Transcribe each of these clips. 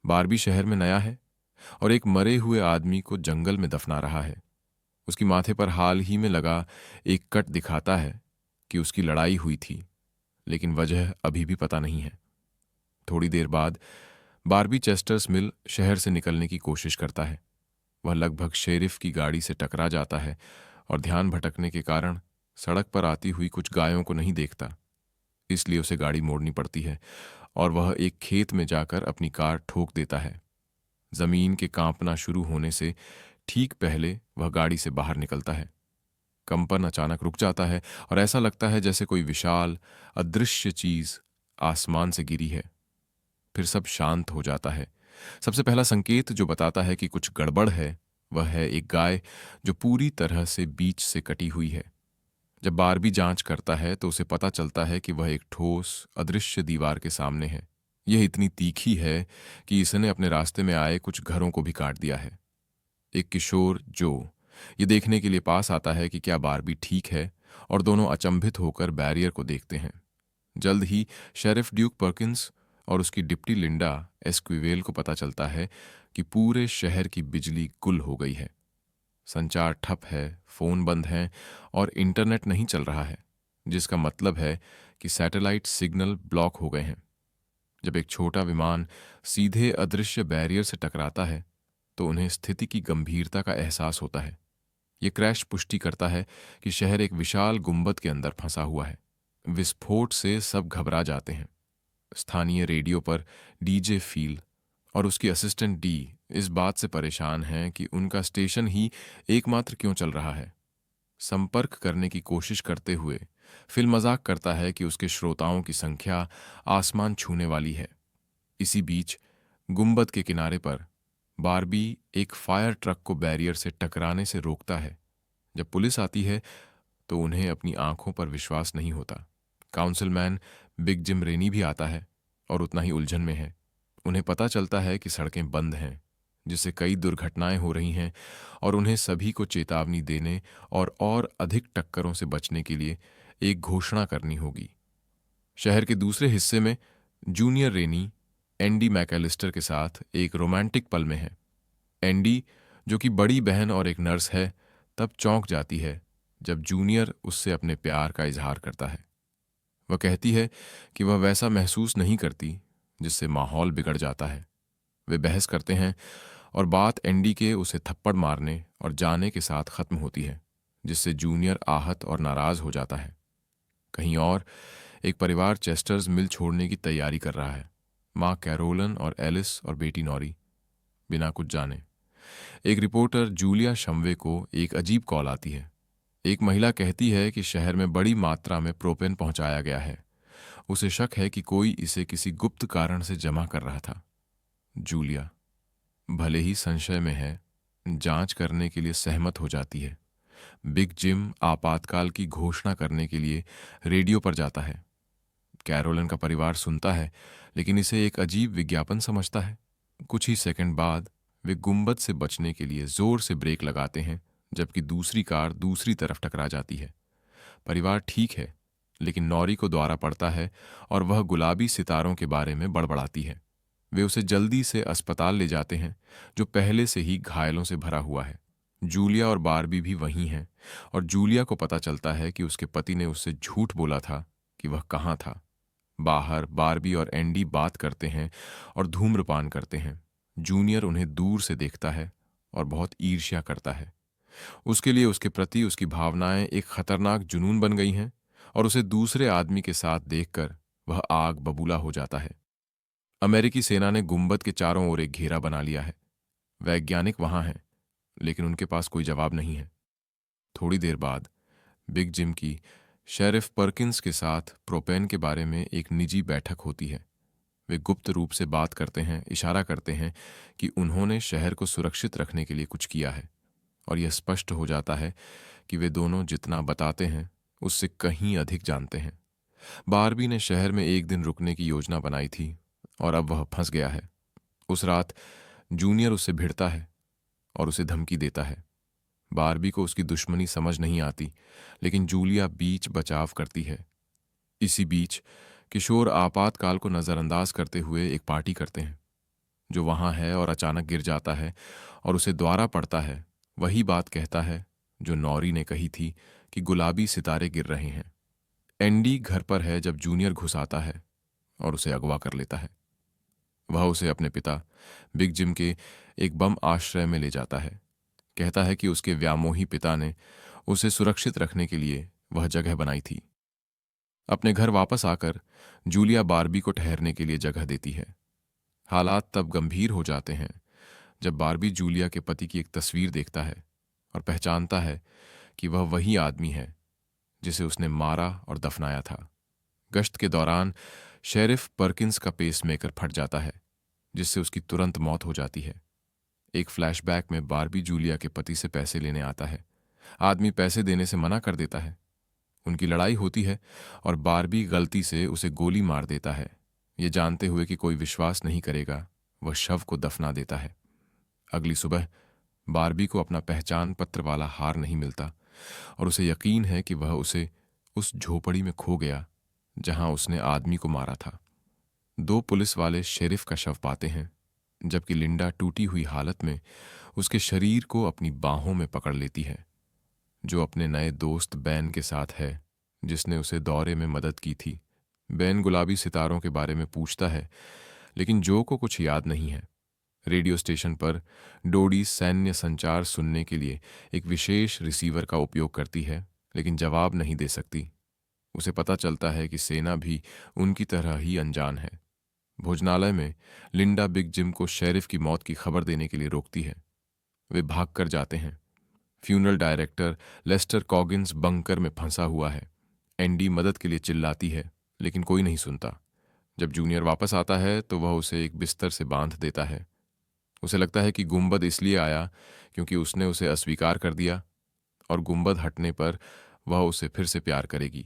Barbie शहर में नया है और एक मरे हुए आदमी को जंगल में दफना रहा है। उसकी माथे पर हाल ही में लगा एक कट दिखाता है कि उसकी लड़ाई हुई थी, लेकिन वजह अभी भी पता नहीं है। थोड़ी देर बाद बारबी चेस्टर्स मिल शहर से निकलने की कोशिश करता है। वह लगभग शेरिफ की गाड़ी से टकरा जाता है और ध्यान भटकने के कारण सड़क पर आती हुई कुछ गायों को नहीं देखता। इसलिए उसे गाड़ी मोड़नी पड़ती है और वह एक खेत में जाकर अपनी कार ठोक देता है। जमीन के कांपना शुरू होने से ठीक पहले वह गाड़ी से बाहर निकलता है। कंपन अचानक रुक जाता है और ऐसा लगता है जैसे कोई विशाल अदृश्य चीज आसमान से गिरी है। फिर सब शांत हो जाता है। सबसे पहला संकेत जो बताता है कि कुछ गड़बड़ है वह है एक गाय जो पूरी तरह से बीच से कटी हुई है। जब बारबी जांच करता है तो उसे पता चलता है कि वह एक ठोस अदृश्य दीवार के सामने है। यह इतनी तीखी है कि इसने अपने रास्ते में आए कुछ घरों को भी काट दिया है। एक किशोर जो ये देखने के लिए पास आता है कि क्या बारबी ठीक है, और दोनों अचंभित होकर बैरियर को देखते हैं। जल्द ही शेरिफ ड्यूक पर्किंस और उसकी डिप्टी लिंडा एस्क्विवेल को पता चलता है कि पूरे शहर की बिजली गुल हो गई है। संचार ठप है, फोन बंद हैं और इंटरनेट नहीं चल रहा है, जिसका मतलब है कि सैटेलाइट सिग्नल ब्लॉक हो गए हैं। जब एक छोटा विमान सीधे अदृश्य बैरियर से टकराता है तो उन्हें स्थिति की गंभीरता का एहसास होता है। यह क्रैश पुष्टि करता है कि शहर एक विशाल गुंबद के अंदर फंसा हुआ है। विस्फोट से सब घबरा जाते हैं। स्थानीय रेडियो पर डीजे फील और उसकी असिस्टेंट डी इस बात से परेशान हैं कि उनका स्टेशन ही एकमात्र क्यों चल रहा है। संपर्क करने की कोशिश करते हुए फिल मजाक करता है कि उसके श्रोताओं की संख्या आसमान छूने वाली है। इसी बीच गुंबद के किनारे पर बारबी एक फायर ट्रक को बैरियर से टकराने से रोकता है। जब पुलिस आती है तो उन्हें अपनी आंखों पर विश्वास नहीं होता। काउंसिलमैन बिग जिम रेनी भी आता है और उतना ही उलझन में है। उन्हें पता चलता है कि सड़कें बंद हैं, जिससे कई दुर्घटनाएं हो रही हैं और उन्हें सभी को चेतावनी देने और अधिक टक्करों से बचने के लिए एक घोषणा करनी होगी। शहर के दूसरे हिस्से में जूनियर रेनी एंडी मैकेलिस्टर के साथ एक रोमांटिक पल में है। एंडी, जो कि बड़ी बहन और एक नर्स है, तब चौंक जाती है जब जूनियर उससे अपने प्यार का इजहार करता है। वह कहती है कि वह वैसा महसूस नहीं करती, जिससे माहौल बिगड़ जाता है। वे बहस करते हैं और बात एंडी के उसे थप्पड़ मारने और जाने के साथ खत्म होती है, जिससे जूनियर आहत और नाराज हो जाता है। कहीं और एक परिवार चेस्टर्स मिल छोड़ने की तैयारी कर रहा है। माँ कैरोलन और एलिस और बेटी नॉरी। बिना कुछ जाने एक रिपोर्टर जूलिया शम्वे को एक अजीब कॉल आती है। एक महिला कहती है कि शहर में बड़ी मात्रा में प्रोपेन पहुंचाया गया है। उसे शक है कि कोई इसे किसी गुप्त कारण से जमा कर रहा था। जूलिया, भले ही संशय में है, जांच करने के लिए सहमत हो जाती है। बिग जिम आपातकाल की घोषणा करने के लिए रेडियो पर जाता है। कैरोलन का परिवार सुनता है, लेकिन इसे एक अजीब विज्ञापन समझता है। कुछ ही सेकंड बाद वे गुंबद से बचने के लिए जोर से ब्रेक लगाते हैं, जबकि दूसरी कार दूसरी तरफ टकरा जाती है। परिवार ठीक है, लेकिन नॉरी को द्वारा पड़ता है और वह गुलाबी सितारों के बारे में बड़बड़ाती है। वे उसे जल्दी से अस्पताल ले जाते हैं, जो पहले से ही घायलों से भरा हुआ है। जूलिया और बारबी भी वहीं हैं और जूलिया को पता चलता है कि उसके पति ने उससे झूठ बोला था कि वह कहाँ था। बाहर बारबी और एंडी बात करते हैं और धूम्रपान करते हैं। जूनियर उन्हें दूर से देखता है और बहुत ईर्ष्या करता है। उसके लिए उसके प्रति उसकी भावनाएं एक खतरनाक जुनून बन गई हैं और उसे दूसरे आदमी के साथ देखकर वह आग बबूला हो जाता है। अमेरिकी सेना ने गुंबद के चारों ओर एक घेरा बना लिया है। वैज्ञानिक वहां हैं, लेकिन उनके पास कोई जवाब नहीं है। थोड़ी देर बाद बिग जिम की शेरिफ पर्किंस के साथ प्रोपेन के बारे में एक निजी बैठक होती है। वे गुप्त रूप से बात करते हैं, इशारा करते हैं कि उन्होंने शहर को सुरक्षित रखने के लिए कुछ किया है, और यह स्पष्ट हो जाता है कि वे दोनों जितना बताते हैं उससे कहीं अधिक जानते हैं। बारबी ने शहर में एक दिन रुकने की योजना बनाई थी और अब वह फंस गया है। उस रात जूनियर उससे भिड़ता है और उसे धमकी देता है। बारबी को उसकी दुश्मनी समझ नहीं आती, लेकिन जूलिया बीच बचाव करती है। इसी बीच किशोर आपातकाल को नजरअंदाज करते हुए एक पार्टी करते हैं। जो वहां है और अचानक गिर जाता है और उसे द्वारा पड़ता है, वही बात कहता है जो नौरी ने कही थी कि गुलाबी सितारे गिर रहे हैं। एंडी घर पर है जब जूनियर घुस आता है और उसे अगवा कर लेता है। वह उसे अपने पिता बिग जिम के एक बम आश्रय में ले जाता है। कहता है कि उसके व्यामोही पिता ने उसे सुरक्षित रखने के लिए वह जगह बनाई थी। अपने घर वापस आकर जूलिया बार्बी को ठहरने के लिए जगह देती है। हालात तब गंभीर हो जाते हैं जब बार्बी जूलिया के पति की एक तस्वीर देखता है और पहचानता है कि वह वही आदमी है जिसे उसने मारा और दफनाया था। गश्त के दौरान शेरिफ पर्किंस का पेसमेकर फट जाता है, जिससे उसकी तुरंत मौत हो जाती है। एक फ्लैशबैक में बार्बी जूलिया के पति से पैसे लेने आता है। आदमी पैसे देने से मना कर देता है। उनकी लड़ाई होती है और बार्बी गलती से उसे गोली मार देता है। ये जानते हुए कि कोई विश्वास नहीं करेगा, वह शव को दफना देता है। अगली सुबह बार्बी को अपना पहचान पत्र वाला हार नहीं मिलता और उसे यकीन है कि वह उसे उस झोपड़ी में खो गया जहां उसने आदमी को मारा था। 2 पुलिस वाले शेरिफ का शव पाते हैं, जबकि लिंडा टूटी हुई हालत में उसके शरीर को अपनी बाहों में पकड़ लेती है, जो अपने नए दोस्त बैन के साथ है, जिसने उसे दौरे में मदद की थी। बैन गुलाबी सितारों के बारे में पूछता है, लेकिन जो को कुछ याद नहीं है। रेडियो स्टेशन पर डोडी सैन्य संचार सुनने के लिए एक विशेष रिसीवर का उपयोग करती है, लेकिन जवाब नहीं दे सकती। उसे पता चलता है कि सेना भी उनकी तरह ही अनजान है। भोजनालय में लिंडा बिग जिम को शेरिफ की मौत की खबर देने के लिए रोकती है। वे भाग कर जाते हैं। Funeral director Lester Coggins bunker में फंसा हुआ है। एंडी मदद के लिए चिल्लाती है, लेकिन कोई नहीं सुनता। जब जूनियर वापस आता है तो वह उसे एक बिस्तर से बांध देता है। उसे लगता है कि गुंबद इसलिए आया क्योंकि उसने उसे अस्वीकार कर दिया और गुंबद हटने पर वह उसे फिर से प्यार करेगी।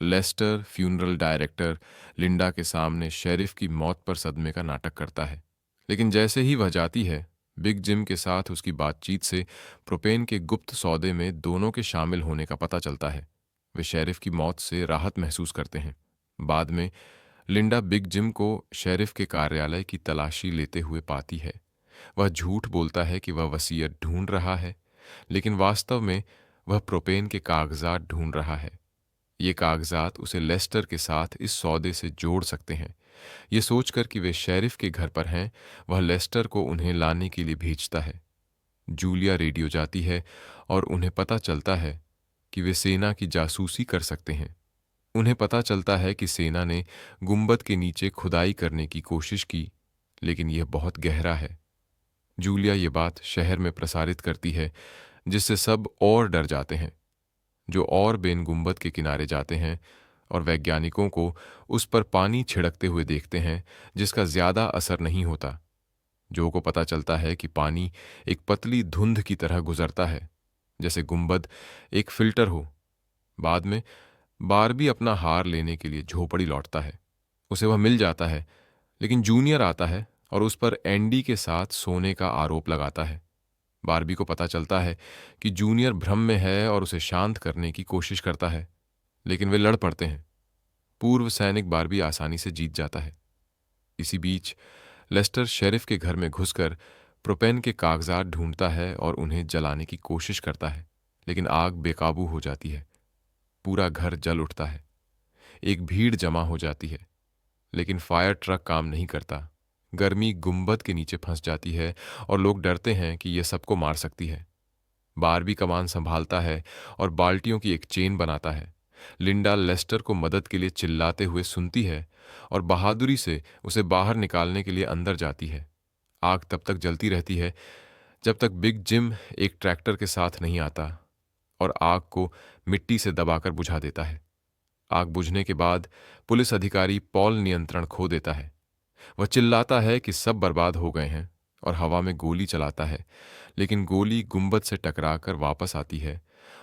लेस्टर फ्यूनरल डायरेक्टर लिंडा के सामने शेरिफ की मौत पर सदमे का नाटक करता है, लेकिन जैसे ही वह जाती है, बिग जिम के साथ उसकी बातचीत से प्रोपेन के गुप्त सौदे में दोनों के शामिल होने का पता चलता है। वे शेरिफ की मौत से राहत महसूस करते हैं। बाद में लिंडा बिग जिम को शेरिफ के कार्यालय की तलाशी लेते हुए पाती है। वह झूठ बोलता है कि वह वसीयत ढूंढ रहा है, लेकिन वास्तव में वह प्रोपेन के कागजात ढूंढ रहा है। ये कागजात उसे लेस्टर के साथ इस सौदे से जोड़ सकते हैं। ये सोचकर कि वे शेरिफ के घर पर हैं, वह लेस्टर को उन्हें लाने के लिए भेजता है। जूलिया रेडियो जाती है और उन्हें पता चलता है कि वे सेना की जासूसी कर सकते हैं। उन्हें पता चलता है कि सेना ने गुंबद के नीचे खुदाई करने की कोशिश की, लेकिन यह बहुत गहरा है। जूलिया ये बात शहर में प्रसारित करती है, जिससे सब और डर जाते हैं। जो और बेन गुंबद के किनारे जाते हैं और वैज्ञानिकों को उस पर पानी छिड़कते हुए देखते हैं, जिसका ज्यादा असर नहीं होता। जो को पता चलता है कि पानी एक पतली धुंध की तरह गुजरता है, जैसे गुंबद एक फिल्टर हो। बाद में बार्बी अपना हार लेने के लिए झोपड़ी लौटता है। उसे वह मिल जाता है, लेकिन जूनियर आता है और उस पर एंडी के साथ सोने का आरोप लगाता है। बार्बी को पता चलता है कि जूनियर भ्रम में है और उसे शांत करने की कोशिश करता है, लेकिन वे लड़ पड़ते हैं। पूर्व सैनिक बार्बी आसानी से जीत जाता है। इसी बीच लेस्टर शेरिफ के घर में घुसकर प्रोपेन के कागजात ढूंढता है और उन्हें जलाने की कोशिश करता है, लेकिन आग बेकाबू हो जाती है। पूरा घर जल उठता है। एक भीड़ जमा हो जाती है, लेकिन फायर ट्रक काम नहीं करता। गर्मी गुंबद के नीचे फंस जाती है और लोग डरते हैं कि यह सबको मार सकती है। बार्बी कमान संभालता है और बाल्टियों की एक चेन बनाता है। लिंडा लेस्टर को मदद के लिए चिल्लाते हुए सुनती है और बहादुरी से उसे बाहर निकालने के लिए अंदर जाती है। आग तब तक जलती रहती है जब तक बिग जिम एक ट्रैक्टर के साथ नहीं आता और आग को मिट्टी से दबाकर बुझा देता है। आग बुझने के बाद पुलिस अधिकारी पॉल नियंत्रण खो देता है। वह चिल्लाता है कि सब बर्बाद हो गए हैं और हवा में गोली चलाता है, लेकिन गोली गुंबद से टकराकर वापस आती है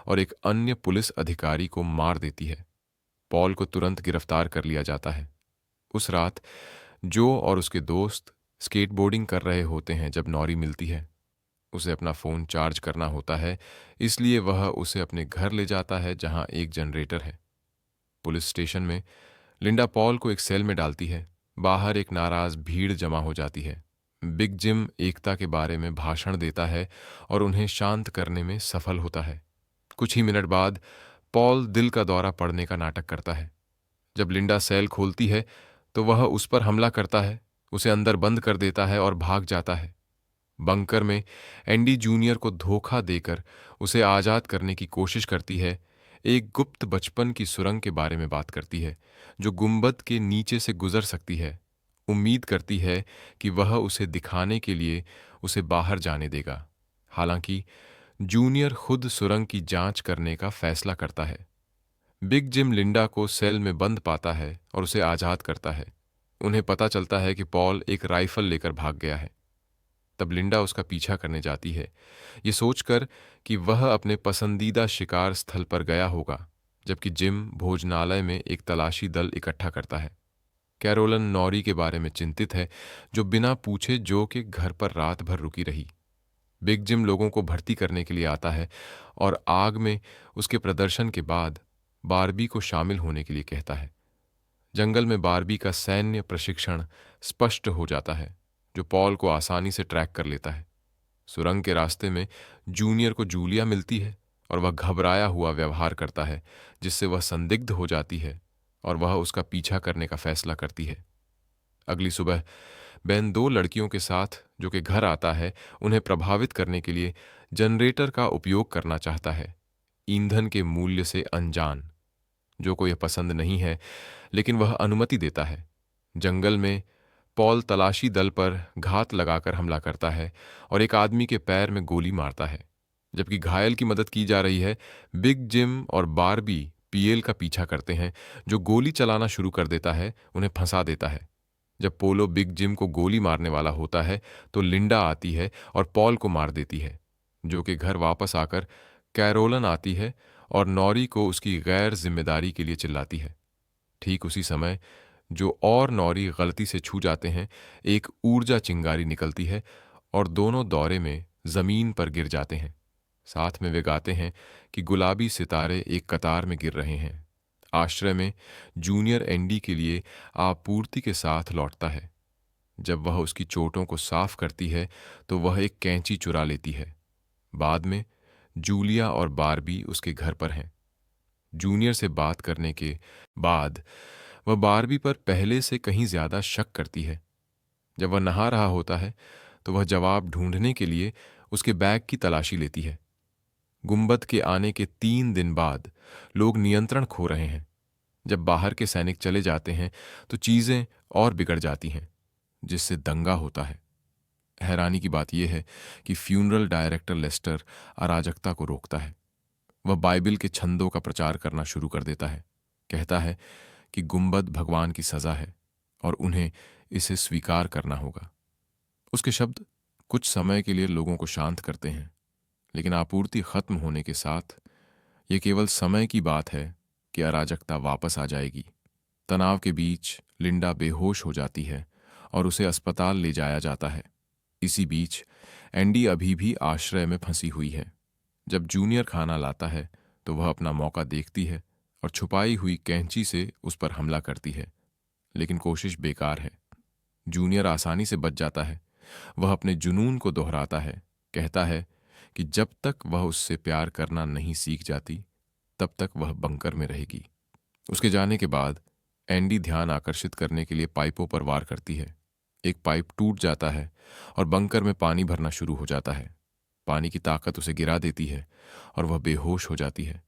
और एक अन्य पुलिस अधिकारी को मार देती है। पॉल को तुरंत गिरफ्तार कर लिया जाता है। उस रात जो और उसके दोस्त स्केटबोर्डिंग कर रहे होते हैं जब नौरी मिलती है। उसे अपना फोन चार्ज करना होता है, इसलिए वह उसे अपने घर ले जाता है जहां एक जनरेटर है। पुलिस स्टेशन में लिंडा पॉल को एक सेल में डालती है। बाहर एक नाराज भीड़ जमा हो जाती है। बिग जिम एकता के बारे में भाषण देता है और उन्हें शांत करने में सफल होता है। कुछ ही मिनट बाद पॉल दिल का दौरा पड़ने का नाटक करता है। जब लिंडा सेल खोलती है तो वह उस पर हमला करता है, उसे अंदर बंद कर देता है और भाग जाता है। बंकर में एंडी जूनियर को धोखा देकर उसे आजाद करने की कोशिश करती है। एक गुप्त बचपन की सुरंग के बारे में बात करती है जो गुंबद के नीचे से गुजर सकती है। उम्मीद करती है कि वह उसे दिखाने के लिए उसे बाहर जाने देगा। हालांकि जूनियर खुद सुरंग की जांच करने का फैसला करता है। बिग जिम लिंडा को सेल में बंद पाता है और उसे आजाद करता है। उन्हें पता चलता है कि पॉल एक राइफल लेकर भाग गया है। तब लिंडा उसका पीछा करने जाती है, ये सोचकर कि वह अपने पसंदीदा शिकार स्थल पर गया होगा, जबकि जिम भोजनालय में एक तलाशी दल इकट्ठा करता है। कैरोलन नॉरी के बारे में चिंतित है, जो बिना पूछे जो के घर पर रात भर रुकी रही। बिग जिम लोगों को भर्ती करने के लिए आता है और आग में उसके प्रदर्शन के बाद बारबी को शामिल होने के लिए कहता है। जंगल में बारबी का सैन्य प्रशिक्षण स्पष्ट हो जाता है, जो पॉल को आसानी से ट्रैक कर लेता है। सुरंग के रास्ते में जूनियर को जूलिया मिलती है और वह घबराया हुआ व्यवहार करता है, जिससे वह संदिग्ध हो जाती है और वह उसका पीछा करने का फैसला करती है। अगली सुबह बेन दो लड़कियों के साथ जो कि घर आता है, उन्हें प्रभावित करने के लिए जनरेटर का उपयोग करना चाहता है, ईंधन के मूल्य से अनजान। जो को यह पसंद नहीं है, लेकिन वह अनुमति देता है। जंगल में पॉल तलाशी दल पर घात लगाकर हमला करता है और एक आदमी के पैर में गोली मारता है। जबकि घायल की मदद की जा रही है, बिग जिम और बारबी पीएल का पीछा करते हैं, जो गोली चलाना शुरू कर देता है, उन्हें फंसा देता है। जब पोलो बिग जिम को गोली मारने वाला होता है तो लिंडा आती है और पॉल को मार देती है, जो कि घर वापस आकर कैरोलन आती है और नॉरी को उसकी गैर जिम्मेदारी के लिए चिल्लाती है। ठीक उसी समय जो और नॉरी गलती से छू जाते हैं, एक ऊर्जा चिंगारी निकलती है और दोनों दौरे में जमीन पर गिर जाते हैं। साथ में वे गाते हैं कि गुलाबी सितारे एक कतार में गिर रहे हैं। आश्रय में जूनियर एंडी के लिए आपूर्ति के साथ लौटता है। जब वह उसकी चोटों को साफ करती है तो वह एक कैंची चुरा लेती है। बाद में जूलिया और बारबी उसके घर पर हैं। जूनियर से बात करने के बाद वह बारबी पर पहले से कहीं ज्यादा शक करती है। जब वह नहा रहा होता है तो वह जवाब ढूंढने के लिए उसके बैग की तलाशी लेती है। गुंबद के आने के 3 दिन बाद लोग नियंत्रण खो रहे हैं। जब बाहर के सैनिक चले जाते हैं तो चीजें और बिगड़ जाती हैं, जिससे दंगा होता है। हैरानी की बात यह है कि फ्यूनरल डायरेक्टर लेस्टर अराजकता को रोकता है। वह बाइबिल के छंदों का प्रचार करना शुरू कर देता है। कहता है कि गुंबद भगवान की सजा है और उन्हें इसे स्वीकार करना होगा। उसके शब्द कुछ समय के लिए लोगों को शांत करते हैं, लेकिन आपूर्ति खत्म होने के साथ यह केवल समय की बात है कि अराजकता वापस आ जाएगी। तनाव के बीच लिंडा बेहोश हो जाती है और उसे अस्पताल ले जाया जाता है। इसी बीच एंडी अभी भी आश्रय में फंसी हुई है। जब जूनियर खाना लाता है तो वह अपना मौका देखती है और छुपाई हुई कैंची से उस पर हमला करती है, लेकिन कोशिश बेकार है। जूनियर आसानी से बच जाता है। वह अपने जुनून को दोहराता है, कहता है कि जब तक वह उससे प्यार करना नहीं सीख जाती तब तक वह बंकर में रहेगी। उसके जाने के बाद एंडी ध्यान आकर्षित करने के लिए पाइपों पर वार करती है। एक पाइप टूट जाता है और बंकर में पानी भरना शुरू हो जाता है। पानी की ताकत उसे गिरा देती है और वह बेहोश हो जाती है।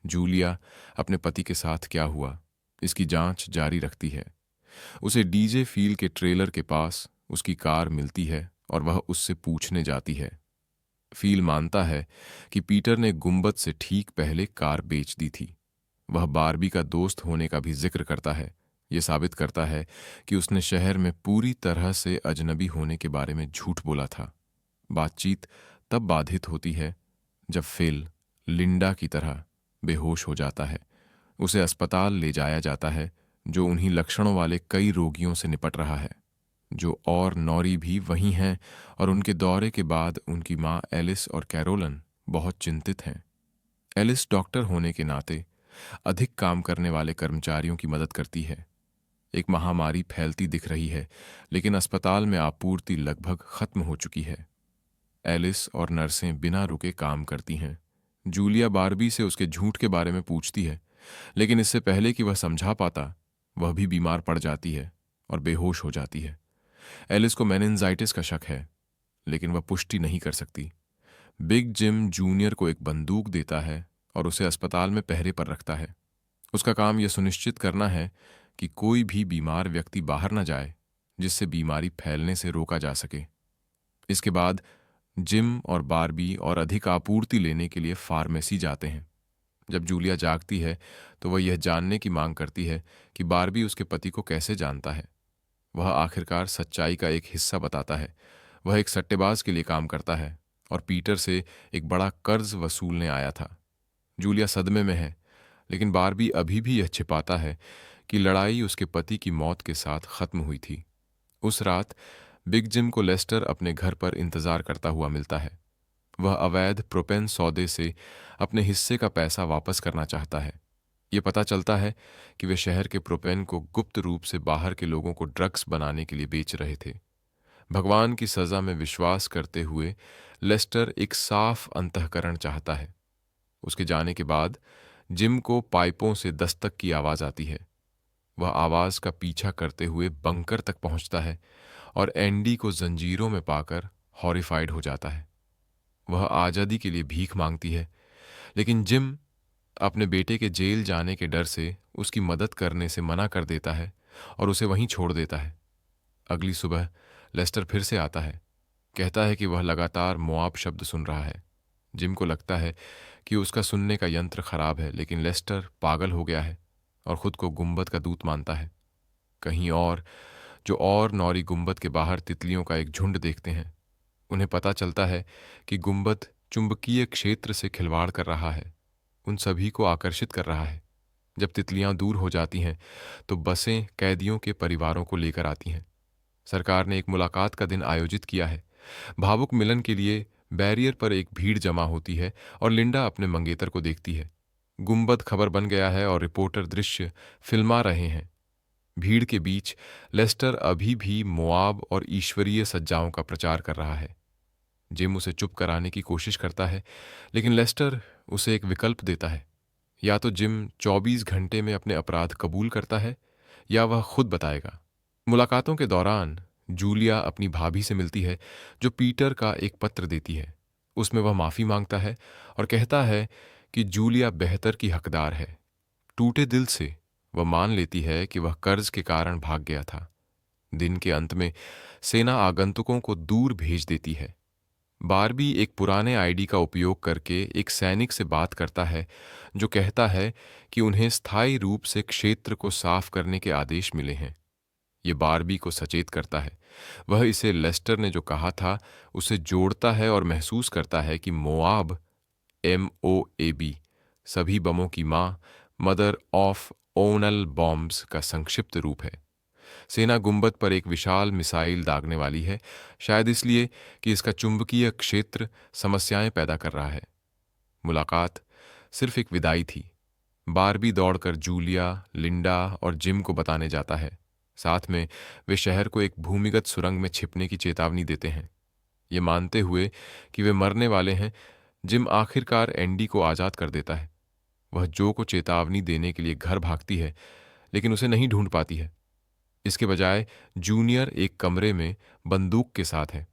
जूलिया अपने पति के साथ क्या हुआ इसकी जांच जारी रखती है। उसे डीजे फील के ट्रेलर के पास उसकी कार मिलती है और वह उससे पूछने जाती है। फील मानता है कि पीटर ने गुंबद से ठीक पहले कार बेच दी थी। वह बारबी का दोस्त होने का भी जिक्र करता है। यह साबित करता है कि उसने शहर में पूरी तरह से अजनबी होने के बारे में झूठ बोला था। बातचीत तब बाधित होती है जब फिल लिंडा की तरह बेहोश हो जाता है। उसे अस्पताल ले जाया जाता है, जो उन्हीं लक्षणों वाले कई रोगियों से निपट रहा है। जो और नॉरी भी वहीं हैं और उनके दौरे के बाद उनकी माँ एलिस और कैरोलन बहुत चिंतित हैं। एलिस डॉक्टर होने के नाते अधिक काम करने वाले कर्मचारियों की मदद करती है। एक महामारी फैलती दिख रही है, लेकिन अस्पताल में आपूर्ति लगभग खत्म हो चुकी है। एलिस और नर्सें बिना रुके काम करती हैं। जूलिया बारबी से उसके झूठ के बारे में पूछती है, लेकिन इससे पहले कि वह समझा पाता, वह भी बीमार पड़ जाती है और बेहोश हो जाती है। एलिस को मेनिंजाइटिस का शक है, लेकिन वह पुष्टि नहीं कर सकती। बिग जिम जूनियर को एक बंदूक देता है और उसे अस्पताल में पहरे पर रखता है। उसका काम यह सुनिश्चित करना है कि कोई भी बीमार व्यक्ति बाहर न जाए, जिससे बीमारी फैलने से रोका जा सके। इसके बाद जिम और बारबी और अधिक आपूर्ति लेने के लिए फार्मेसी जाते हैं। जब जूलिया जागती है तो वह यह जानने की मांग करती है कि बारबी उसके पति को कैसे जानता है। वह आखिरकार सच्चाई का एक हिस्सा बताता है। वह एक सट्टेबाज के लिए काम करता है और पीटर से एक बड़ा कर्ज वसूलने आया था। जूलिया सदमे में है, लेकिन बारबी अभी भी यह छिपाता है कि लड़ाई उसके पति की मौत के साथ खत्म हुई थी। उस रात बिग जिम को लेस्टर अपने घर पर इंतजार करता हुआ मिलता है। वह अवैध प्रोपेन सौदे से अपने हिस्से का पैसा वापस करना चाहता है। यह पता चलता है कि वे शहर के प्रोपेन को गुप्त रूप से बाहर के लोगों को ड्रग्स बनाने के लिए बेच रहे थे। भगवान की सजा में विश्वास करते हुए लेस्टर एक साफ अंतःकरण चाहता है। उसके जाने के बाद जिम को पाइपों से दस्तक की आवाज आती है। वह आवाज का पीछा करते हुए बंकर तक पहुंचता है और एंडी को जंजीरों में पाकर हॉरिफाइड हो जाता है। वह आजादी के लिए भीख मांगती है, लेकिन जिम अपने बेटे के जेल जाने के डर से उसकी मदद करने से मना कर देता है और उसे वहीं छोड़ देता है। अगली सुबह लेस्टर फिर से आता है। कहता है कि वह लगातार मोआब शब्द सुन रहा है। जिम को लगता है कि उसका सुनने का यंत्र खराब है, लेकिन लेस्टर पागल हो गया है और खुद को गुंबद का दूत मानता है। कहीं और नौरी गुंबद के बाहर तितलियों का एक झुंड देखते हैं। उन्हें पता चलता है कि गुंबद चुंबकीय क्षेत्र से खिलवाड़ कर रहा है, उन सभी को आकर्षित कर रहा है। जब तितलियां दूर हो जाती हैं तो बसें कैदियों के परिवारों को लेकर आती हैं। सरकार ने एक मुलाकात का दिन आयोजित किया है। भावुक मिलन के लिए बैरियर पर एक भीड़ जमा होती है और लिंडा अपने मंगेतर को देखती है। गुंबद खबर बन गया है और रिपोर्टर दृश्य फिल्मा रहे हैं। भीड़ के बीच लेस्टर अभी भी मोआब और ईश्वरीय सज्जाओं का प्रचार कर रहा है। जिम उसे चुप कराने की कोशिश करता है, लेकिन लेस्टर उसे एक विकल्प देता है। या तो जिम 24 घंटे में अपने अपराध कबूल करता है या वह खुद बताएगा। मुलाकातों के दौरान जूलिया अपनी भाभी से मिलती है, जो पीटर का एक पत्र देती है। उसमें वह माफी मांगता है और कहता है कि जूलिया बेहतर की हकदार है। टूटे दिल से वह मान लेती है कि वह कर्ज के कारण भाग गया था। दिन के अंत में सेना आगंतुकों को दूर भेज देती है। बारबी एक पुराने आईडी का उपयोग करके एक सैनिक से बात करता है, जो कहता है कि उन्हें स्थायी रूप से क्षेत्र को साफ करने के आदेश मिले हैं। ये बारबी को सचेत करता है। वह इसे लेस्टर ने जो कहा था उसे जोड़ता है और महसूस करता है कि मोआब, MOAB, सभी बमों की मां, मदर ऑफ ओनल बॉम्ब्स का संक्षिप्त रूप है। सेना गुंबद पर एक विशाल मिसाइल दागने वाली है, शायद इसलिए कि इसका चुंबकीय क्षेत्र समस्याएं पैदा कर रहा है। मुलाकात सिर्फ एक विदाई थी। बारबी दौड़कर जूलिया, लिंडा और जिम को बताने जाता है। साथ में वे शहर को एक भूमिगत सुरंग में छिपने की चेतावनी देते हैं। ये मानते हुए कि वे मरने वाले हैं, जिम आखिरकार एंडी को आजाद कर देता है। वह जो को चेतावनी देने के लिए घर भागती है, लेकिन उसे नहीं ढूंढ पाती है। इसके बजाय जूनियर एक कमरे में बंदूक के साथ है।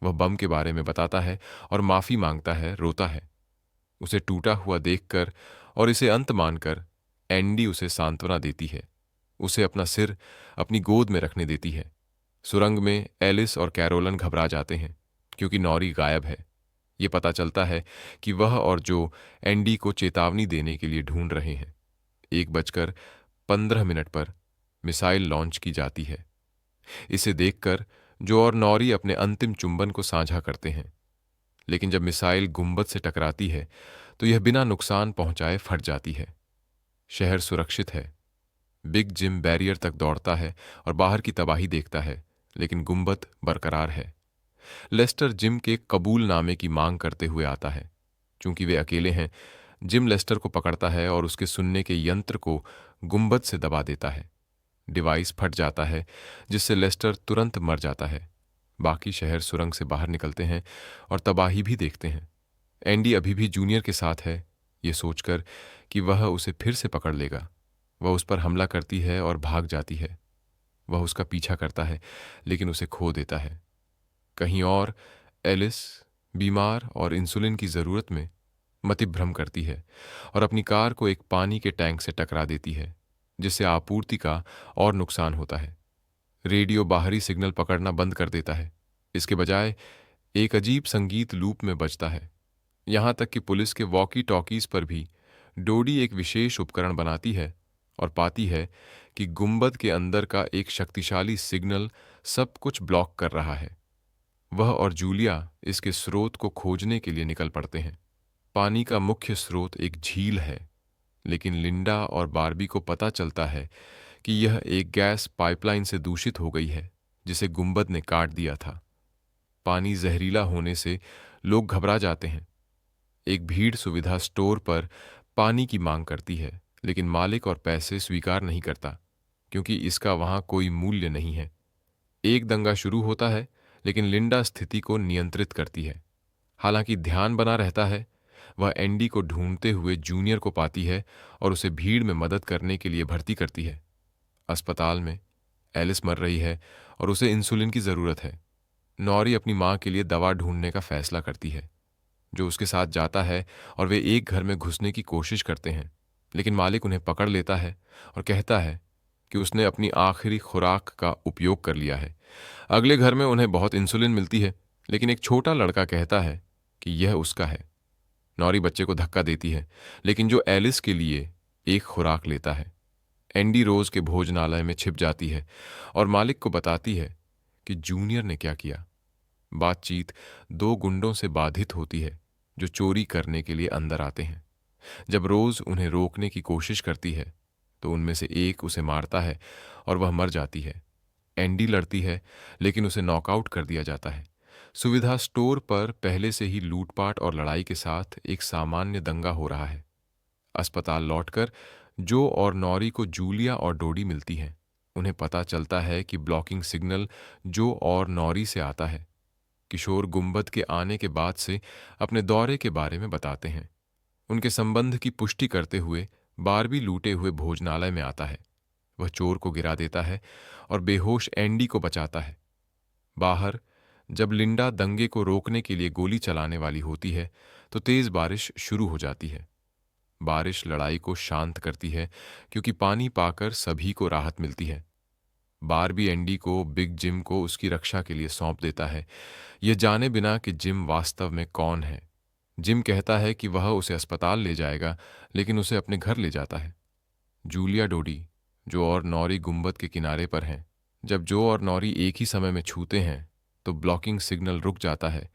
वह बम के बारे में बताता है और माफी मांगता है, रोता है। उसे टूटा हुआ देखकर और इसे अंत मानकर एंडी उसे सांत्वना देती है। उसे अपना सिर अपनी गोद में रखने देती है। सुरंग में एलिस और कैरोलन घबरा जाते हैं, क्योंकि नौरी गायब है। ये पता चलता है कि वह और जो एंडी को चेतावनी देने के लिए ढूंढ रहे हैं। 1:15 पर मिसाइल लॉन्च की जाती है। इसे देखकर जो और नौरी अपने अंतिम चुंबन को साझा करते हैं, लेकिन जब मिसाइल गुंबद से टकराती है तो यह बिना नुकसान पहुंचाए फट जाती है। शहर सुरक्षित है। बिग जिम बैरियर तक दौड़ता है और बाहर की तबाही देखता है, लेकिन गुंबद बरकरार है। लेस्टर जिम के कबूलनामे की मांग करते हुए आता है। चूंकि वे अकेले हैं, जिम लेस्टर को पकड़ता है और उसके सुनने के यंत्र को गुंबद से दबा देता है। डिवाइस फट जाता है, जिससे लेस्टर तुरंत मर जाता है। बाकी शहर सुरंग से बाहर निकलते हैं और तबाही भी देखते हैं। एंडी अभी भी जूनियर के साथ है, ये सोचकर कि वह उसे फिर से पकड़ लेगा। वह उस पर हमला करती है और भाग जाती है। वह उसका पीछा करता है, लेकिन उसे खो देता है। कहीं और एलिस, बीमार और इंसुलिन की जरूरत में, मतिभ्रम करती है और अपनी कार को एक पानी के टैंक से टकरा देती है, जिससे आपूर्ति का और नुकसान होता है। रेडियो बाहरी सिग्नल पकड़ना बंद कर देता है। इसके बजाय एक अजीब संगीत लूप में बजता है। यहां तक कि पुलिस के वॉकी टॉकीज पर भी डोडी एक विशेष उपकरण बनाती है और पाती है कि गुंबद के अंदर का एक शक्तिशाली सिग्नल सब कुछ ब्लॉक कर रहा है। वह और जूलिया इसके स्रोत को खोजने के लिए निकल पड़ते हैं। पानी का मुख्य स्रोत एक झील है, लेकिन लिंडा और बार्बी को पता चलता है कि यह एक गैस पाइपलाइन से दूषित हो गई है, जिसे गुंबद ने काट दिया था। पानी जहरीला होने से लोग घबरा जाते हैं। एक भीड़ सुविधा स्टोर पर पानी की मांग करती है, लेकिन मालिक और पैसे स्वीकार नहीं करता, क्योंकि इसका वहां कोई मूल्य नहीं है। एक दंगा शुरू होता है, लेकिन लिंडा स्थिति को नियंत्रित करती है। हालांकि ध्यान बना रहता है, वह एंडी को ढूंढते हुए जूनियर को पाती है और उसे भीड़ में मदद करने के लिए भर्ती करती है। अस्पताल में एलिस मर रही है और उसे इंसुलिन की जरूरत है। नॉरी अपनी मां के लिए दवा ढूंढने का फैसला करती है, जो उसके साथ जाता है और वे एक घर में घुसने की कोशिश करते हैं, लेकिन मालिक उन्हें पकड़ लेता है और कहता है कि उसने अपनी आखिरी खुराक का उपयोग कर लिया है। अगले घर में उन्हें बहुत इंसुलिन मिलती है, लेकिन एक छोटा लड़का कहता है कि यह उसका है। नॉरी बच्चे को धक्का देती है, लेकिन जो एलिस के लिए एक खुराक लेता है। एंडी रोज के भोजनालय में छिप जाती है और मालिक को बताती है कि जूनियर ने क्या किया। बातचीत दो गुंडों से बाधित होती है, जो चोरी करने के लिए अंदर आते हैं। जब रोज उन्हें रोकने की कोशिश करती है, तो उनमें से एक उसे मारता है और वह मर जाती है। एंडी लड़ती है, लेकिन उसे नॉकआउट कर दिया जाता है। सुविधा स्टोर पर पहले से ही लूटपाट और लड़ाई के साथ एक सामान्य दंगा हो रहा है। अस्पताल लौटकर जो और नॉरी को जूलिया और डोडी मिलती हैं। उन्हें पता चलता है कि ब्लॉकिंग सिग्नल जो और नॉरी से आता है। किशोर गुंबद के आने के बाद से अपने दौरे के बारे में बताते हैं। उनके संबंध की पुष्टि करते हुए बारबी लूटे हुए भोजनालय में आता है। वह चोर को गिरा देता है और बेहोश एंडी को बचाता है। बाहर जब लिंडा दंगे को रोकने के लिए गोली चलाने वाली होती है, तो तेज बारिश शुरू हो जाती है। बारिश लड़ाई को शांत करती है, क्योंकि पानी पाकर सभी को राहत मिलती है। बारबी एंडी को बिग जिम को उसकी रक्षा के लिए सौंप देता है, यह जाने बिना कि जिम वास्तव में कौन है। जिम कहता है कि वह उसे अस्पताल ले जाएगा, लेकिन उसे अपने घर ले जाता है। जूलिया, डोडी, जो और नॉरी गुंबद के किनारे पर हैं। जब जो और नॉरी एक ही समय में छूते हैं, तो ब्लॉकिंग सिग्नल रुक जाता है,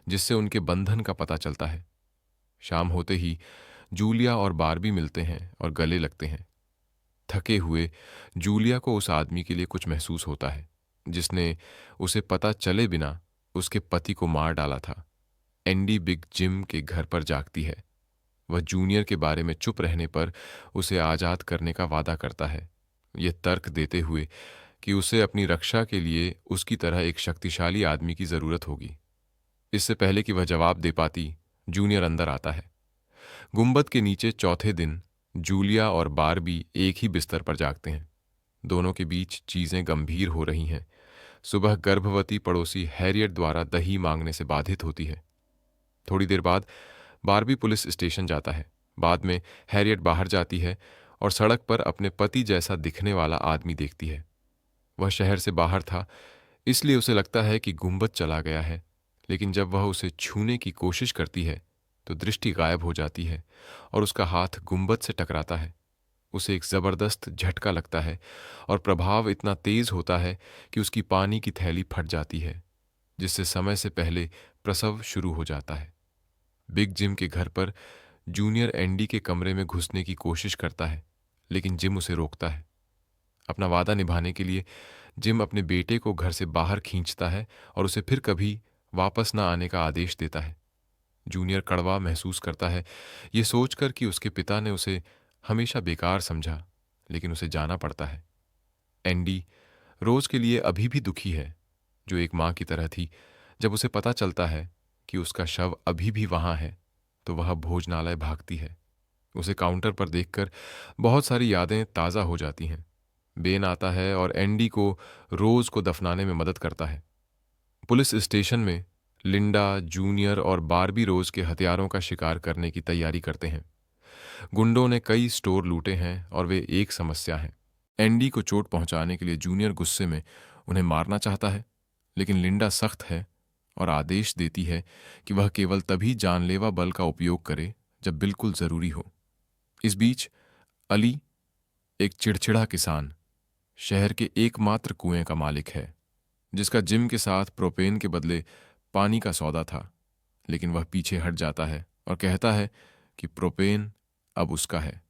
जिससे उनके बंधन का पता चलता है। शाम होते ही जूलिया और बारबी मिलते हैं और गले लगते हैं। थके हुए जूलिया को उस आदमी के लिए कुछ महसूस होता है, जिसने उसे पता चले बिना उसके पति को मार डाला था। एंडी बिग जिम के घर पर जागती है। वह जूनियर के बारे में चुप रहने पर उसे आजाद करने का वादा करता है, यह तर्क देते हुए कि उसे अपनी रक्षा के लिए उसकी तरह एक शक्तिशाली आदमी की जरूरत होगी। इससे पहले कि वह जवाब दे पाती, जूनियर अंदर आता है। गुंबद के नीचे चौथे दिन जूलिया और बारबी एक ही बिस्तर पर जागते हैं। दोनों के बीच चीजें गंभीर हो रही हैं। सुबह गर्भवती पड़ोसी हैरियट द्वारा दही मांगने से बाधित होती है। थोड़ी देर बाद बारबी पुलिस स्टेशन जाता है। बाद में हैरियट बाहर जाती है और सड़क पर अपने पति जैसा दिखने वाला आदमी देखती है। वह शहर से बाहर था, इसलिए उसे लगता है कि गुंबद चला गया है, लेकिन जब वह उसे छूने की कोशिश करती है, तो दृष्टि गायब हो जाती है और उसका हाथ गुंबद से टकराता है। उसे एक जबरदस्त झटका लगता है और प्रभाव इतना तेज होता है कि उसकी पानी की थैली फट जाती है, जिससे समय से पहले प्रसव शुरू हो जाता है। बिग जिम के घर पर जूनियर एंडी के कमरे में घुसने की कोशिश करता है, लेकिन जिम उसे रोकता है। अपना वादा निभाने के लिए जिम अपने बेटे को घर से बाहर खींचता है और उसे फिर कभी वापस न आने का आदेश देता है। जूनियर कड़वा महसूस करता है, ये सोचकर कि उसके पिता ने उसे हमेशा बेकार समझा, लेकिन उसे जाना पड़ता है। एंडी रोज के लिए अभी भी दुखी है, जो एक माँ की तरह थी। जब उसे पता चलता है कि उसका शव अभी भी वहां है, तो वह भोजनालय भागती है। उसे काउंटर पर देखकर बहुत सारी यादें ताज़ा हो जाती हैं। बेन आता है और एंडी को रोज को दफनाने में मदद करता है। पुलिस स्टेशन में लिंडा, जूनियर और बारबी रोज के हथियारों का शिकार करने की तैयारी करते हैं। गुंडों ने कई स्टोर लूटे हैं और वे एक समस्या हैं। एंडी को चोट पहुंचाने के लिए जूनियर गुस्से में उन्हें मारना चाहता है, लेकिन लिंडा सख्त है और आदेश देती है कि वह केवल तभी जानलेवा बल का उपयोग करे जब बिल्कुल जरूरी हो। इस बीच अली, एक चिड़चिड़ा किसान, शहर के एकमात्र कुएं का मालिक है, जिसका जिम के साथ प्रोपेन के बदले पानी का सौदा था। लेकिन वह पीछे हट जाता है और कहता है कि प्रोपेन अब उसका है।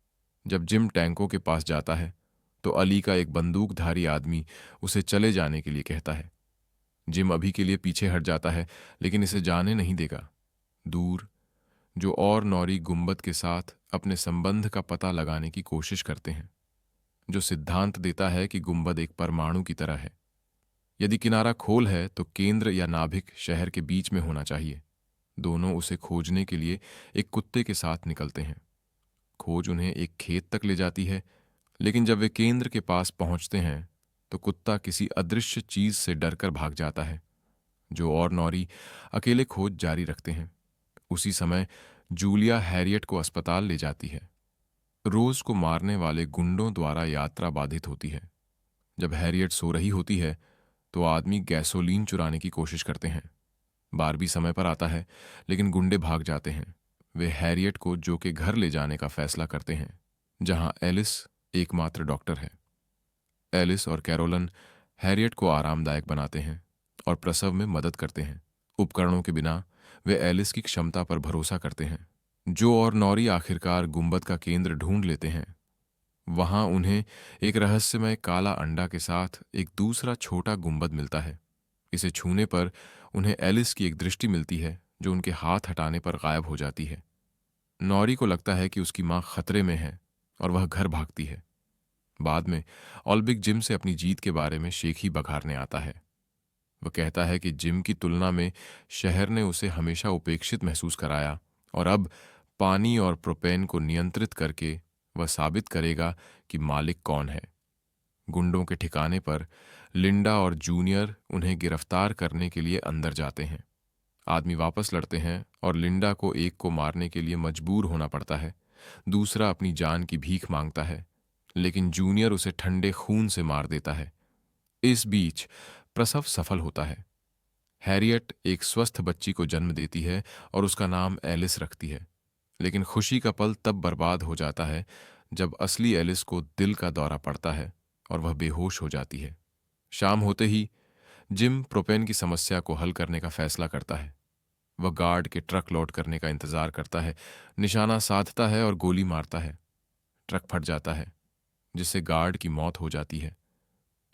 जब जिम टैंकों के पास जाता है तो अली का एक बंदूकधारी आदमी उसे चले जाने के लिए कहता है। जिम अभी के लिए पीछे हट जाता है, लेकिन इसे जाने नहीं देगा। दूर जो और नौरी गुंबद के साथ अपने संबंध का पता लगाने की कोशिश करते हैं, जो सिद्धांत देता है कि गुंबद एक परमाणु की तरह है। यदि किनारा खोल है तो केंद्र या नाभिक शहर के बीच में होना चाहिए। दोनों उसे खोजने के लिए एक कुत्ते के साथ निकलते हैं। खोज उन्हें एक खेत तक ले जाती है, लेकिन जब वे केंद्र के पास पहुंचते हैं तो कुत्ता किसी अदृश्य चीज से डरकर भाग जाता है। जो और नौरी अकेले खोज जारी रखते हैं। उसी समय जूलिया हैरियट को अस्पताल ले जाती है। रोज को मारने वाले गुंडों द्वारा यात्रा बाधित होती है। जब हैरियट सो रही होती है तो आदमी गैसोलीन चुराने की कोशिश करते हैं। बारबी समय पर आता है, लेकिन गुंडे भाग जाते हैं। वे हैरियट को जो के घर ले जाने का फैसला करते हैं, जहां एलिस एकमात्र डॉक्टर है। एलिस और कैरोलन हैरियट को आरामदायक बनाते हैं और प्रसव में मदद करते हैं। उपकरणों के बिना वे एलिस की क्षमता पर भरोसा करते हैं। जो और नौरी आखिरकार गुंबद का केंद्र ढूंढ लेते हैं। वहां उन्हें एक रहस्यमय काला अंडा के साथ एक दूसरा छोटा गुंबद मिलता है। इसे छूने पर उन्हें एलिस की एक दृष्टि मिलती है, जो उनके हाथ हटाने पर गायब हो जाती है। नौरी को लगता है कि उसकी मां खतरे में है और वह घर भागती है। बाद में ऑल्बिक जिम से अपनी जीत के बारे में शेखी बघारने आता है। वह कहता है कि जिम की तुलना में शहर ने उसे हमेशा उपेक्षित महसूस कराया और अब पानी और प्रोपेन को नियंत्रित करके वह साबित करेगा कि मालिक कौन है। गुंडों के ठिकाने पर लिंडा और जूनियर उन्हें गिरफ्तार करने के लिए अंदर जाते हैं। आदमी वापस लड़ते हैं और लिंडा को एक को मारने के लिए मजबूर होना पड़ता है। दूसरा अपनी जान की भीख मांगता है, लेकिन जूनियर उसे ठंडे खून से मार देता है। इस बीच प्रसव सफल होता है। हैरियट एक स्वस्थ बच्ची को जन्म देती है और उसका नाम एलिस रखती है। लेकिन खुशी का पल तब बर्बाद हो जाता है जब असली एलिस को दिल का दौरा पड़ता है और वह बेहोश हो जाती है। शाम होते ही जिम प्रोपेन की समस्या को हल करने का फैसला करता है। वह गार्ड के ट्रक लोड करने का इंतजार करता है, निशाना साधता है और गोली मारता है। ट्रक फट जाता है, जिससे गार्ड की मौत हो जाती है।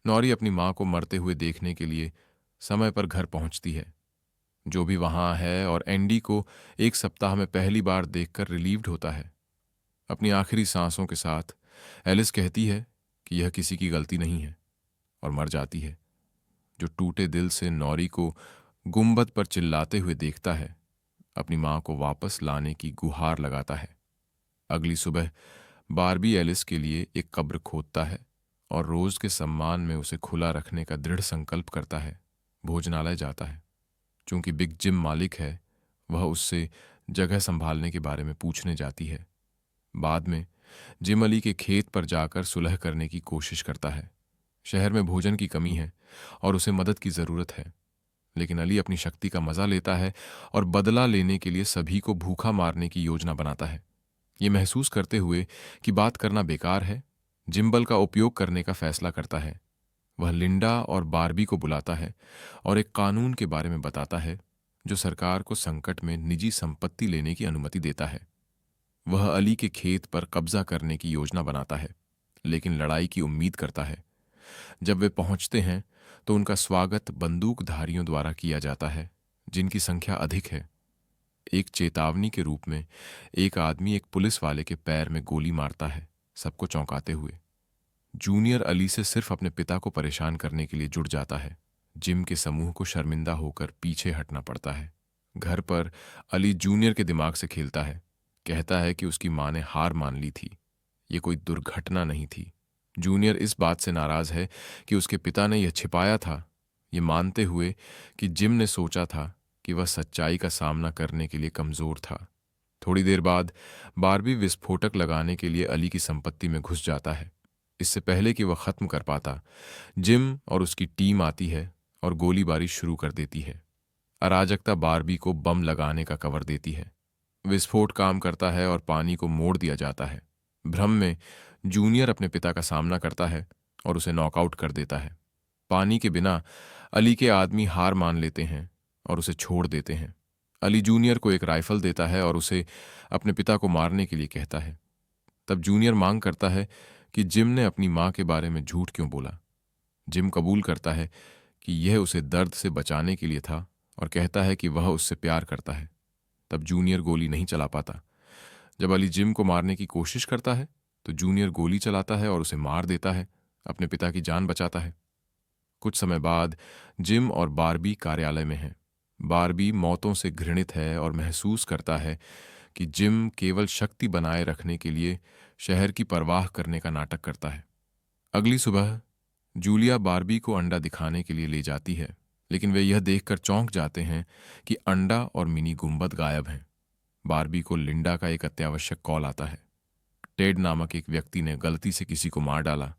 नौरी अपनी मां को मरते हुए देखने के लिए समय पर घर पहुंचती है। जो भी वहां है और एंडी को एक सप्ताह में पहली बार देखकर रिलीव्ड होता है। अपनी आखिरी सांसों के साथ एलिस कहती है कि यह किसी की गलती नहीं है और मर जाती है। जो टूटे दिल से नौरी को गुंबद पर चिल्लाते हुए देखता है, अपनी मां को वापस लाने की गुहार लगाता है। अगली सुबह बारबी एलिस के लिए एक कब्र खोदता है और रोज के सम्मान में उसे खुला रखने का दृढ़ संकल्प करता है। भोजनालय जाता है। चूंकि बिग जिम मालिक है, वह उससे जगह संभालने के बारे में पूछने जाती है। बाद में जिम अली के खेत पर जाकर सुलह करने की कोशिश करता है। शहर में भोजन की कमी है और उसे मदद की जरूरत है, लेकिन अली अपनी शक्ति का मजा लेता है और बदला लेने के लिए सभी को भूखा मारने की योजना बनाता है। ये महसूस करते हुए कि बात करना बेकार है, जिम्बल का उपयोग करने का फैसला करता है। वह लिंडा और बारबी को बुलाता है और एक कानून के बारे में बताता है जो सरकार को संकट में निजी संपत्ति लेने की अनुमति देता है। वह अली के खेत पर कब्जा करने की योजना बनाता है, लेकिन लड़ाई की उम्मीद करता है। जब वे पहुंचते हैं तो उनका स्वागत बंदूकधारियों द्वारा किया जाता है, जिनकी संख्या अधिक है। एक चेतावनी के रूप में एक आदमी एक पुलिस वाले के पैर में गोली मारता है, सबको चौंकाते हुए। जूनियर अली से सिर्फ अपने पिता को परेशान करने के लिए जुट जाता है। जिम के समूह को शर्मिंदा होकर पीछे हटना पड़ता है। घर पर अली जूनियर के दिमाग से खेलता है। कहता है कि उसकी मां ने हार मान ली थी, ये कोई दुर्घटना नहीं थी। जूनियर इस बात से नाराज है कि उसके पिता ने यह छिपाया था, ये मानते हुए कि जिम ने सोचा था कि वह सच्चाई का सामना करने के लिए कमजोर था। थोड़ी देर बाद बारबी विस्फोटक लगाने के लिए अली की संपत्ति में घुस जाता है। इससे पहले कि वह खत्म कर पाता, जिम और उसकी टीम आती है और गोलीबारी शुरू कर देती है। अराजकता बारबी को बम लगाने का कवर देती है। विस्फोट काम करता है और पानी को मोड़ दिया जाता है। भ्रम में जूनियर अपने पिता का सामना करता है और उसे नॉकआउट कर देता है। पानी के बिना अली के आदमी हार मान लेते हैं और उसे छोड़ देते हैं। अली जूनियर को एक राइफल देता है और उसे अपने पिता को मारने के लिए कहता है। तब जूनियर मांग करता है कि जिम ने अपनी मां के बारे में झूठ क्यों बोला। जिम कबूल करता है कि यह उसे दर्द से बचाने के लिए था और कहता है कि वह उससे प्यार करता है। तब जूनियर गोली नहीं चला पाता। जब अली जिम को मारने की कोशिश करता है तो जूनियर गोली चलाता है और उसे मार देता है, अपने पिता की जान बचाता है। कुछ समय बाद जिम और बारबी कार्यालय में हैं। बारबी मौतों से घृणित है और महसूस करता है कि जिम केवल शक्ति बनाए रखने के लिए शहर की परवाह करने का नाटक करता है। अगली सुबह जूलिया बारबी को अंडा दिखाने के लिए ले जाती है, लेकिन वे यह देखकर चौंक जाते हैं कि अंडा और मिनी गुंबद गायब हैं। बारबी को लिंडा का एक अत्यावश्यक कॉल आता है। टेड नामक एक व्यक्ति ने गलती से किसी को मार डाला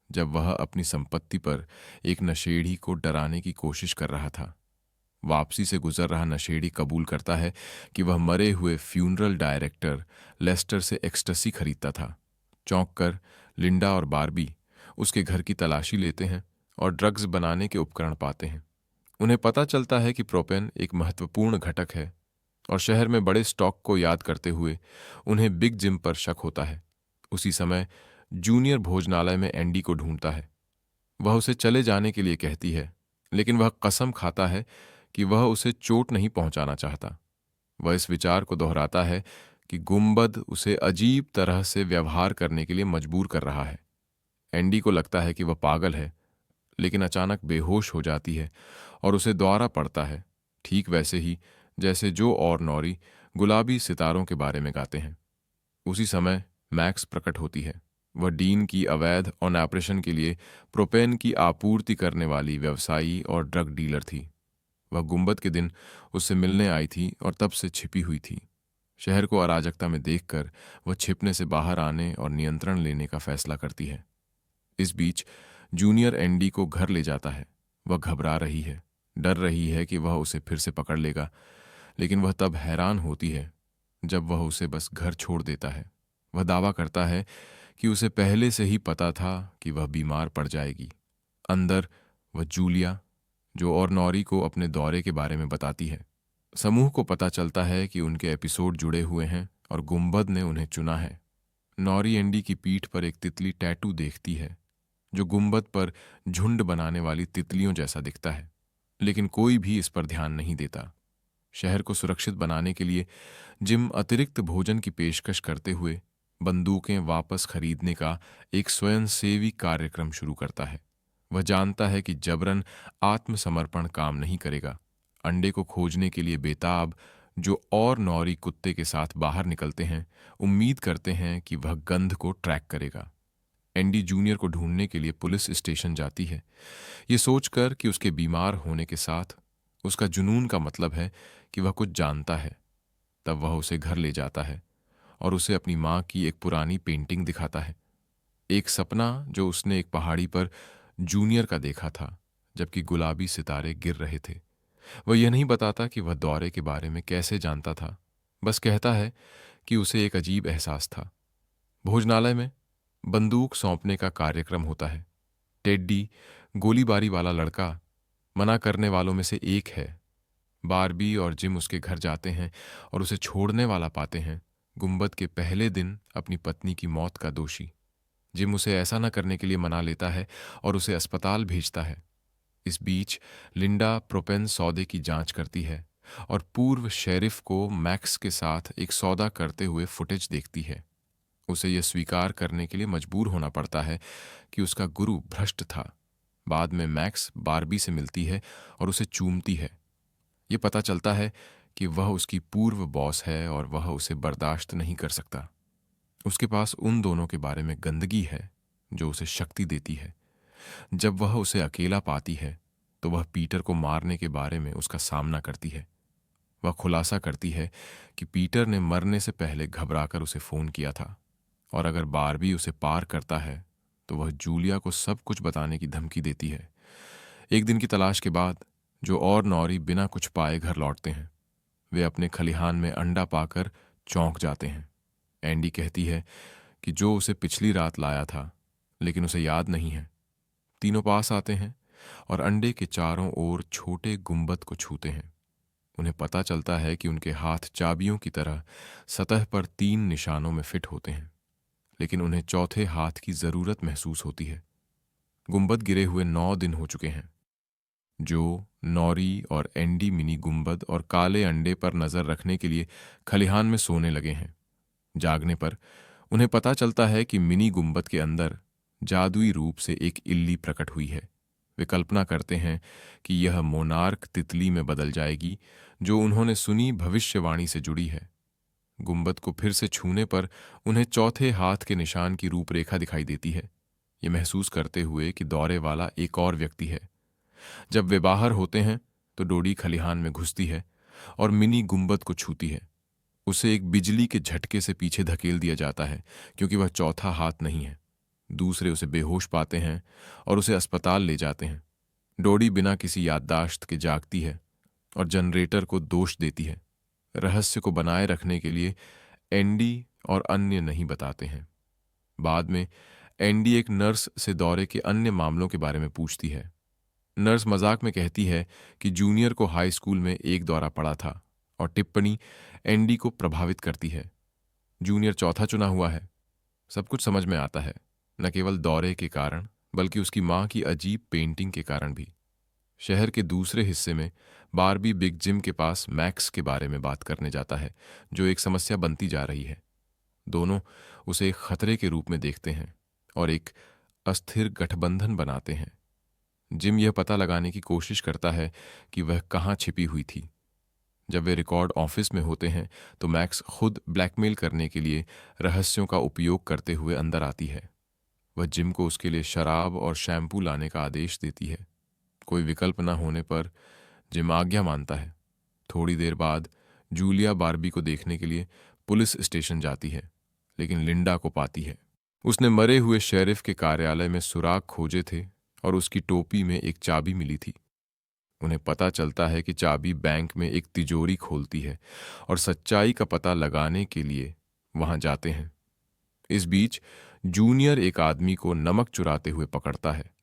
जब वह अपनी संपत्ति पर एक नशेड़ी को डराने की कोशिश कर रहा था। वापसी से गुजर रहा नशेड़ी कबूल करता है कि वह मरे हुए फ्यूनरल डायरेक्टर लेस्टर से एक्सटसी खरीदता था। चौंक कर लिंडा और बारबी उसके घर की तलाशी लेते हैं और ड्रग्स बनाने के उपकरण पाते हैं। उन्हें पता चलता है कि प्रोपेन एक महत्वपूर्ण घटक है और शहर में बड़े स्टॉक को याद करते हुए उन्हें बिग जिम पर शक होता है। उसी समय जूनियर भोजनालय में एंडी को ढूंढता है। वह उसे चले जाने के लिए कहती है, लेकिन वह कसम खाता है कि वह उसे चोट नहीं पहुंचाना चाहता। वह इस विचार को दोहराता है कि गुंबद उसे अजीब तरह से व्यवहार करने के लिए मजबूर कर रहा है। एंडी को लगता है कि वह पागल है, लेकिन अचानक बेहोश हो जाती है और उसे दौरा पड़ता है, ठीक वैसे ही जैसे जो और नौरी गुलाबी सितारों के बारे में गाते हैं। उसी समय मैक्स प्रकट होती है। वह डीन की अवैध ऑपरेशन के लिए प्रोपेन की आपूर्ति करने वाली व्यवसायी और ड्रग डीलर थी। वह गुंबद के दिन उससे मिलने आई थी और तब से छिपी हुई थी। शहर को अराजकता में देखकर वह छिपने से बाहर आने और नियंत्रण लेने का फैसला करती है। इस बीच जूनियर एंडी को घर ले जाता है। वह घबरा रही है, डर रही है कि वह उसे फिर से पकड़ लेगा, लेकिन वह तब हैरान होती है जब वह उसे बस घर छोड़ देता है। वह दावा करता है कि उसे पहले से ही पता था कि वह बीमार पड़ जाएगी। अंदर वह जूलिया, जो और नौरी को अपने दौरे के बारे में बताती है। समूह को पता चलता है कि उनके एपिसोड जुड़े हुए हैं और गुंबद ने उन्हें चुना है। नौरी एंडी की पीठ पर एक तितली टैटू देखती है, जो गुंबद पर झुंड बनाने वाली तितलियों जैसा दिखता है, लेकिन कोई भी इस पर ध्यान नहीं देता। शहर को सुरक्षित बनाने के लिए जिम अतिरिक्त भोजन की पेशकश करते हुए बंदूकें वापस खरीदने का एक स्वयंसेवी कार्यक्रम शुरू करता है। वह जानता है कि जबरन आत्मसमर्पण काम नहीं करेगा। अंडे को खोजने के लिए बेताब जो और नौरी कुत्ते के साथ बाहर निकलते हैं, उम्मीद करते हैं कि वह गंध को ट्रैक करेगा। एंडी जूनियर को ढूंढने के लिए पुलिस स्टेशन जाती है, ये सोचकर कि उसके बीमार होने के साथ उसका जुनून का मतलब है कि वह कुछ जानता है। तब वह उसे घर ले जाता है और उसे अपनी मां की एक पुरानी पेंटिंग दिखाता है। एक सपना जो उसने एक पहाड़ी पर जूनियर का देखा था, जबकि गुलाबी सितारे गिर रहे थे। वह यह नहीं बताता कि वह दौरे के बारे में कैसे जानता था, बस कहता है कि उसे एक अजीब एहसास था। भोजनालय में बंदूक सौंपने का कार्यक्रम होता है। टेड्डी, गोलीबारी वाला लड़का, मना करने वालों में से एक है। बारबी और जिम उसके घर जाते हैं और उसे छोड़ने वाला पाते हैं, गुंबद के पहले दिन अपनी पत्नी की मौत का दोषी। जिम उसे ऐसा न करने के लिए मना लेता है और उसे अस्पताल भेजता है। इस बीच लिंडा प्रोपेन सौदे की जांच करती है और पूर्व शेरिफ को मैक्स के साथ एक सौदा करते हुए फुटेज देखती है। उसे यह स्वीकार करने के लिए मजबूर होना पड़ता है कि उसका गुरु भ्रष्ट था। बाद में मैक्स बारबी से मिलती है और उसे चूमती है। ये पता चलता है कि वह उसकी पूर्व बॉस है और वह उसे बर्दाश्त नहीं कर सकता। उसके पास उन दोनों के बारे में गंदगी है जो उसे शक्ति देती है। जब वह उसे अकेला पाती है तो वह पीटर को मारने के बारे में उसका सामना करती है। वह खुलासा करती है कि पीटर ने मरने से पहले घबराकर उसे फोन किया था और अगर बारबी उसे पार करता है तो वह जूलिया को सब कुछ बताने की धमकी देती है। एक दिन की तलाश के बाद जो और नौरी बिना कुछ पाए घर लौटते हैं, वे अपने खलिहान में अंडा पाकर चौंक जाते हैं। एंडी कहती है कि जो उसे पिछली रात लाया था, लेकिन उसे याद नहीं है। तीनों पास आते हैं और अंडे के चारों ओर छोटे गुंबद को छूते हैं। उन्हें पता चलता है कि उनके हाथ चाबियों की तरह सतह पर 3 निशानों में फिट होते हैं, लेकिन उन्हें चौथे हाथ की जरूरत महसूस होती है। गुंबद गिरे हुए 9 दिन हो चुके हैं। जो, नौरी और एंडी मिनी गुंबद और काले अंडे पर नजर रखने के लिए खलिहान में सोने लगे हैं। जागने पर उन्हें पता चलता है कि मिनी गुंबद के अंदर जादुई रूप से एक इल्ली प्रकट हुई है। वे कल्पना करते हैं कि यह मोनार्क तितली में बदल जाएगी जो उन्होंने सुनी भविष्यवाणी से जुड़ी है। गुंबद को फिर से छूने पर उन्हें चौथे हाथ के निशान की रूपरेखा दिखाई देती है, ये महसूस करते हुए कि दौरे वाला एक और व्यक्ति है। जब वे बाहर होते हैं तो डोडी खलिहान में घुसती है और मिनी गुंबद को छूती है। उसे एक बिजली के झटके से पीछे धकेल दिया जाता है क्योंकि वह चौथा हाथ नहीं है। दूसरे उसे बेहोश पाते हैं और उसे अस्पताल ले जाते हैं। डोडी बिना किसी याददाश्त के जागती है और जनरेटर को दोष देती है। रहस्य को बनाए रखने के लिए एंडी और अन्य नहीं बताते हैं। बाद में एंडी एक नर्स से दौरे के अन्य मामलों के बारे में पूछती है। नर्स मजाक में कहती है कि जूनियर को हाई स्कूल में एक दौरा पड़ा था और टिप्पणी एंडी को प्रभावित करती है। जूनियर चौथा चुना हुआ है। सब कुछ समझ में आता है, न केवल दौरे के कारण बल्कि उसकी मां की अजीब पेंटिंग के कारण भी। शहर के दूसरे हिस्से में बारबी बिग जिम के पास मैक्स के बारे में बात करने जाता है, जो एक समस्या बनती जा रही है। दोनों उसे एक खतरे के रूप में देखते हैं और एक अस्थिर गठबंधन बनाते हैं। जिम यह पता लगाने की कोशिश करता है कि वह कहाँ छिपी हुई थी। जब वे रिकॉर्ड ऑफिस में होते हैं तो मैक्स खुद ब्लैकमेल करने के लिए रहस्यों का उपयोग करते हुए अंदर आती है। वह जिम को उसके लिए शराब और शैम्पू लाने का आदेश देती है। कोई विकल्प न होने पर जिम आज्ञा मानता है। थोड़ी देर बाद जूलिया बारबी को देखने के लिए पुलिस स्टेशन जाती है, लेकिन लिंडा को पाती है। उसने मरे हुए शेरिफ के कार्यालय में सुराग खोजे थे और उसकी टोपी में एक चाबी मिली थी। उन्हें पता चलता है कि चाबी बैंक में एक तिजोरी खोलती है और सच्चाई का पता लगाने के लिए वहां जाते हैं। इस बीच जूनियर एक आदमी को नमक चुराते हुए पकड़ता है।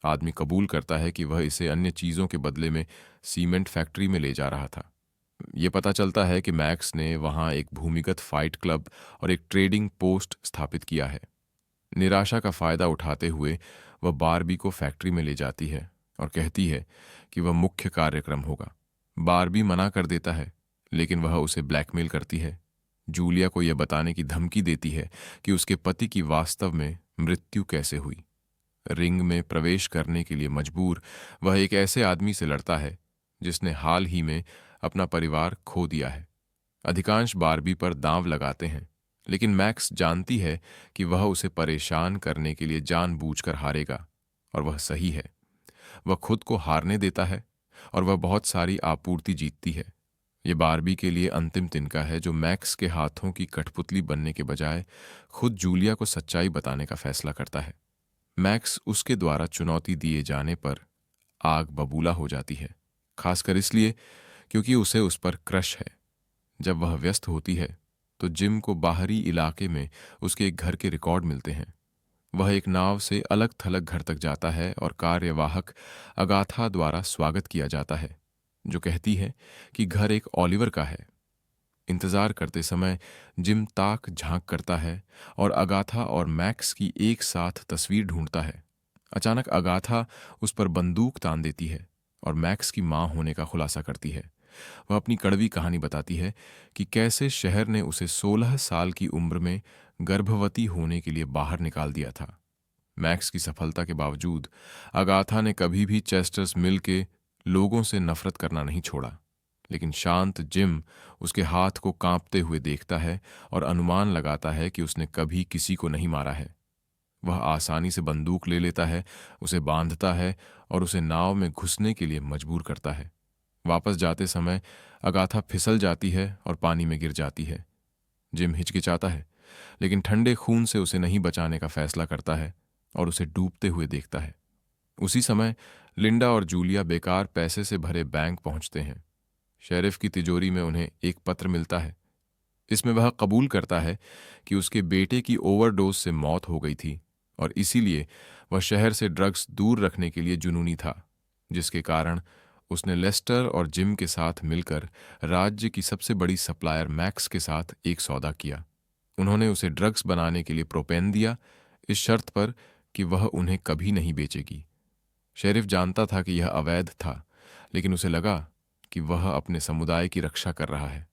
आदमी कबूल करता है कि वह इसे अन्य चीजों के बदले में सीमेंट फैक्ट्री में ले जा रहा था। यह पता चलता है कि मैक्स ने वहां एक भूमिगत फाइट क्लब और एक ट्रेडिंग पोस्ट स्थापित किया है। निराशा का फायदा उठाते हुए वह बारबी को फैक्ट्री में ले जाती है और कहती है कि वह मुख्य कार्यक्रम होगा। बारबी मना कर देता है, लेकिन वह उसे ब्लैकमेल करती है। जूलिया को यह बताने की धमकी देती है कि उसके पति की वास्तव में मृत्यु कैसे हुई। रिंग में प्रवेश करने के लिए मजबूर वह एक ऐसे आदमी से लड़ता है जिसने हाल ही में अपना परिवार खो दिया है। अधिकांश बारबी पर दांव लगाते हैं, लेकिन मैक्स जानती है कि वह उसे परेशान करने के लिए जानबूझकर हारेगा, और वह सही है। वह खुद को हारने देता है और वह बहुत सारी आपूर्ति जीतती है। यह बारबी के लिए अंतिम तिनका है, जो मैक्स के हाथों की कठपुतली बनने के बजाय खुद जूलिया को सच्चाई बताने का फैसला करता है। मैक्स उसके द्वारा चुनौती दिए जाने पर आग बबूला हो जाती है, खासकर इसलिए क्योंकि उसे उस पर क्रश है। जब वह व्यस्त होती है तो जिम को बाहरी इलाके में उसके एक घर के रिकॉर्ड मिलते हैं। वह एक नाव से अलग थलग घर तक जाता है और कार्यवाहक अगाथा द्वारा स्वागत किया जाता है, जो कहती है कि घर एक ओलिवर का है। इंतजार करते समय जिम ताक झांक करता है और अगाथा और मैक्स की एक साथ तस्वीर ढूंढता है। अचानक अगाथा उस पर बंदूक तान देती है और मैक्स की मां होने का खुलासा करती है। वह अपनी कड़वी कहानी बताती है कि कैसे शहर ने उसे 16 साल की उम्र में गर्भवती होने के लिए बाहर निकाल दिया था। मैक्स की सफलता के बावजूद अगाथा ने कभी भी चेस्टर्स मिल के लोगों से नफरत करना नहीं छोड़ा। लेकिन शांत जिम उसके हाथ को कांपते हुए देखता है और अनुमान लगाता है कि उसने कभी किसी को नहीं मारा है। वह आसानी से बंदूक ले लेता है, उसे बांधता है और उसे नाव में घुसने के लिए मजबूर करता है। वापस जाते समय अगाथा फिसल जाती है और पानी में गिर जाती है। जिम हिचकिचाता है, लेकिन ठंडे खून से उसे नहीं बचाने का फैसला करता है और उसे डूबते हुए देखता है। उसी समय लिंडा और जूलिया बेकार पैसे से भरे बैंक पहुंचते हैं। शेरिफ की तिजोरी में उन्हें एक पत्र मिलता है। इसमें वह कबूल करता है कि उसके बेटे की ओवरडोज से मौत हो गई थी और इसीलिए वह शहर से ड्रग्स दूर रखने के लिए जुनूनी था, जिसके कारण उसने लेस्टर और जिम के साथ मिलकर राज्य की सबसे बड़ी सप्लायर मैक्स के साथ एक सौदा किया। उन्होंने उसे ड्रग्स बनाने के लिए प्रोपेन दिया, इस शर्त पर कि वह उन्हें कभी नहीं बेचेगी। शेरिफ जानता था कि यह अवैध था, लेकिन उसे लगा कि वह अपने समुदाय की रक्षा कर रहा है।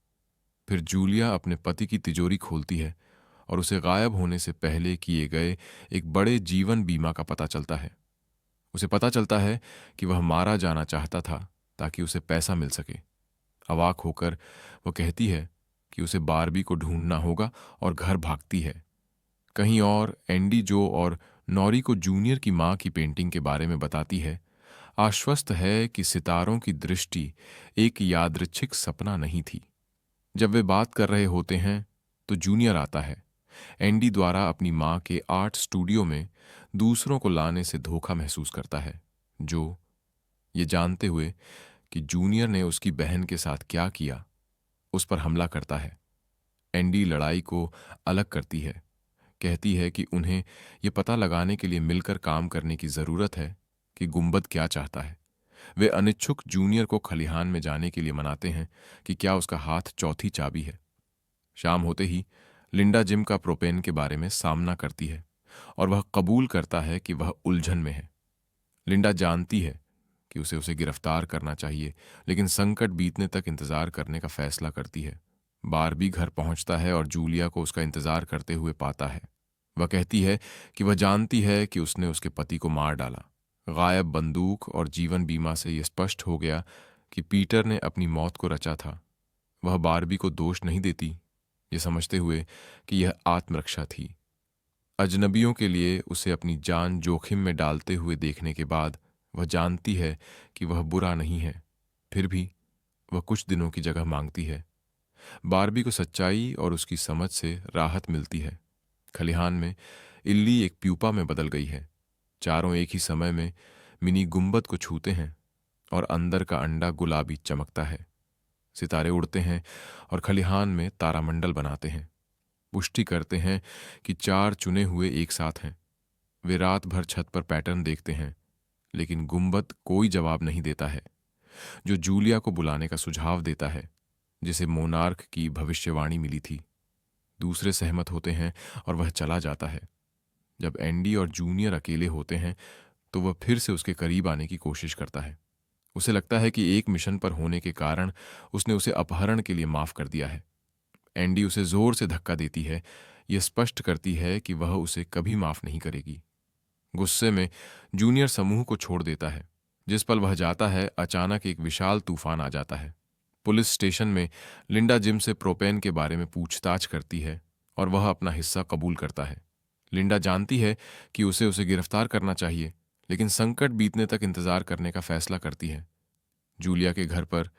फिर जूलिया अपने पति की तिजोरी खोलती है और उसे गायब होने से पहले किए गए एक बड़े जीवन बीमा का पता चलता है। उसे पता चलता है कि वह मारा जाना चाहता था ताकि उसे पैसा मिल सके। अवाक होकर वह कहती है कि उसे बारबी को ढूंढना होगा और घर भागती है। कहीं और एंडी जो और नॉरी को जूनियर की मां की पेंटिंग के बारे में बताती है, आश्वस्त है कि सितारों की दृष्टि एक यादृच्छिक सपना नहीं थी। जब वे बात कर रहे होते हैं तो जूनियर आता है। एंडी द्वारा अपनी मां के आर्ट स्टूडियो में दूसरों को लाने से धोखा महसूस करता है, जो ये जानते हुए कि जूनियर ने उसकी बहन के साथ क्या किया, उस पर हमला करता है। एंडी लड़ाई को अलग करती है, कहती है कि उन्हें यह पता लगाने के लिए मिलकर काम करने की जरूरत है कि गुंबद क्या चाहता है। वे अनिच्छुक जूनियर को खलिहान में जाने के लिए मनाते हैं कि क्या उसका हाथ चौथी चाबी है। शाम होते ही लिंडा जिम का प्रोपेन के बारे में सामना करती है और वह कबूल करता है कि वह उलझन में है। लिंडा जानती है कि उसे गिरफ्तार करना चाहिए, लेकिन संकट बीतने तक इंतजार करने का फैसला करती है। बारबी घर पहुंचता है और जूलिया को उसका इंतजार करते हुए पाता है। वह कहती है कि वह जानती है कि उसने उसके पति को मार डाला। गायब बंदूक और जीवन बीमा से यह स्पष्ट हो गया कि पीटर ने अपनी मौत को रचा था। वह बारबी को दोष नहीं देती, ये समझते हुए कि यह आत्मरक्षा थी। अजनबियों के लिए उसे अपनी जान जोखिम में डालते हुए देखने के बाद वह जानती है कि वह बुरा नहीं है। फिर भी वह कुछ दिनों की जगह मांगती है। बारबी को सच्चाई और उसकी समझ से राहत मिलती है। खलिहान में इल्ली एक प्यूपा में बदल गई है। चारों एक ही समय में मिनी गुंबद को छूते हैं और अंदर का अंडा गुलाबी चमकता है। सितारे उड़ते हैं और खलिहान में तारामंडल बनाते हैं। पुष्टि करते हैं कि 4 चुने हुए एक साथ हैं। वे रात भर छत पर पैटर्न देखते हैं, लेकिन गुंबद कोई जवाब नहीं देता है, जो जूलिया को बुलाने का सुझाव देता है, जिसे मोनार्क की भविष्यवाणी मिली थी। दूसरे सहमत होते हैं और वह चला जाता है। जब एंडी और जूनियर अकेले होते हैं तो वह फिर से उसके करीब आने की कोशिश करता है। उसे लगता है कि एक मिशन पर होने के कारण उसने उसे अपहरण के लिए माफ कर दिया है। एंडी उसे जोर से धक्का देती है, यह स्पष्ट करती है कि वह उसे कभी माफ नहीं करेगी। गुस्से में जूनियर समूह को छोड़ देता है। जिस पल वह जाता है, अचानक एक विशाल तूफान आ जाता है। पुलिस स्टेशन में लिंडा जिम से प्रोपेन के बारे में पूछताछ करती है और वह अपना हिस्सा कबूल करता है। लिंडा जानती है कि उसे गिरफ्तार करना चाहिए, लेकिन संकट बीतने तक इंतजार करने का फैसला करती है। जूलिया के घर पर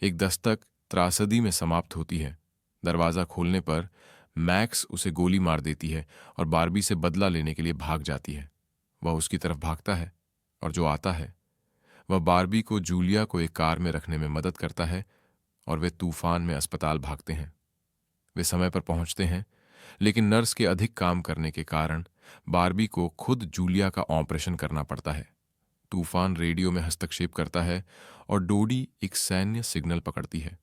एक दस्तक त्रासदी में समाप्त होती है। दरवाजा खोलने पर मैक्स उसे गोली मार देती है और बारबी से बदला लेने के लिए भाग जाती है। वह उसकी तरफ भागता है और जो आता है वह बारबी को जूलिया को एक कार में रखने में मदद करता है और वे तूफान में अस्पताल भागते हैं। वे समय पर पहुंचते हैं, लेकिन नर्स के अधिक काम करने के कारण बारबी को खुद जूलिया का ऑपरेशन करना पड़ता है। तूफान रेडियो में हस्तक्षेप करता है और डोडी एक सैन्य सिग्नल पकड़ती है।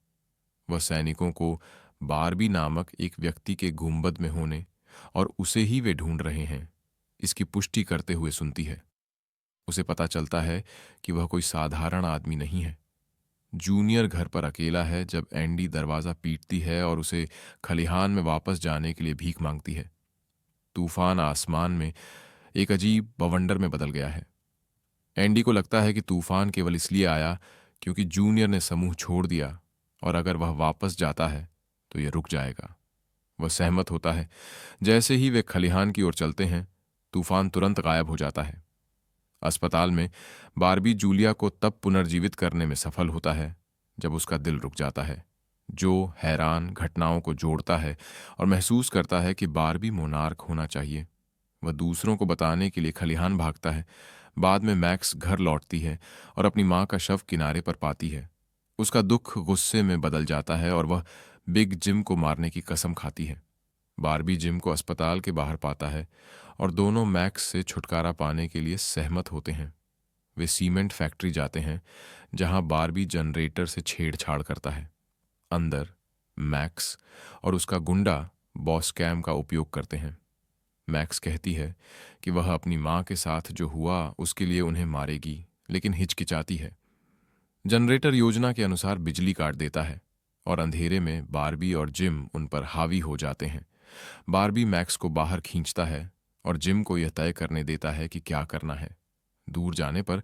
वह सैनिकों को बारबी नामक एक व्यक्ति के गुंबद में होने और उसे ही वे ढूंढ रहे हैं, इसकी पुष्टि करते हुए सुनती है। उसे पता चलता है कि वह कोई साधारण आदमी नहीं है। जूनियर घर पर अकेला है जब एंडी दरवाजा पीटती है और उसे खलिहान में वापस जाने के लिए भीख मांगती है। तूफान आसमान में एक अजीब बवंडर में बदल गया है। एंडी को लगता है कि तूफान केवल इसलिए आया क्योंकि जूनियर ने समूह छोड़ दिया, और अगर वह वापस जाता है तो यह रुक जाएगा। वह सहमत होता है। जैसे ही वे खलिहान की ओर चलते हैं, तूफान तुरंत गायब हो जाता है। अस्पताल में बारबी जूलिया को तब पुनर्जीवित करने में सफल होता है जब उसका दिल रुक जाता है, जो हैरान घटनाओं को जोड़ता है और महसूस करता है कि बारबी मोनार्क होना चाहिए। वह दूसरों को बताने के लिए खलिहान भागता है। बाद में मैक्स घर लौटती है और अपनी मां का शव किनारे पर पाती है। उसका दुख गुस्से में बदल जाता है और वह बिग जिम को मारने की कसम खाती है। बारबी जिम को अस्पताल के बाहर पाता है और दोनों मैक्स से छुटकारा पाने के लिए सहमत होते हैं। वे सीमेंट फैक्ट्री जाते हैं जहां बारबी जनरेटर से छेड़छाड़ करता है। अंदर मैक्स और उसका गुंडा बॉस कैम का उपयोग करते हैं। मैक्स कहती है कि वह अपनी मां के साथ जो हुआ उसके लिए उन्हें मारेगी, लेकिन हिचकिचाती है। जनरेटर योजना के अनुसार बिजली काट देता है और अंधेरे में बारबी और जिम उन पर हावी हो जाते हैं। बारबी मैक्स को बाहर खींचता है और जिम को यह तय करने देता है कि क्या करना है। दूर जाने पर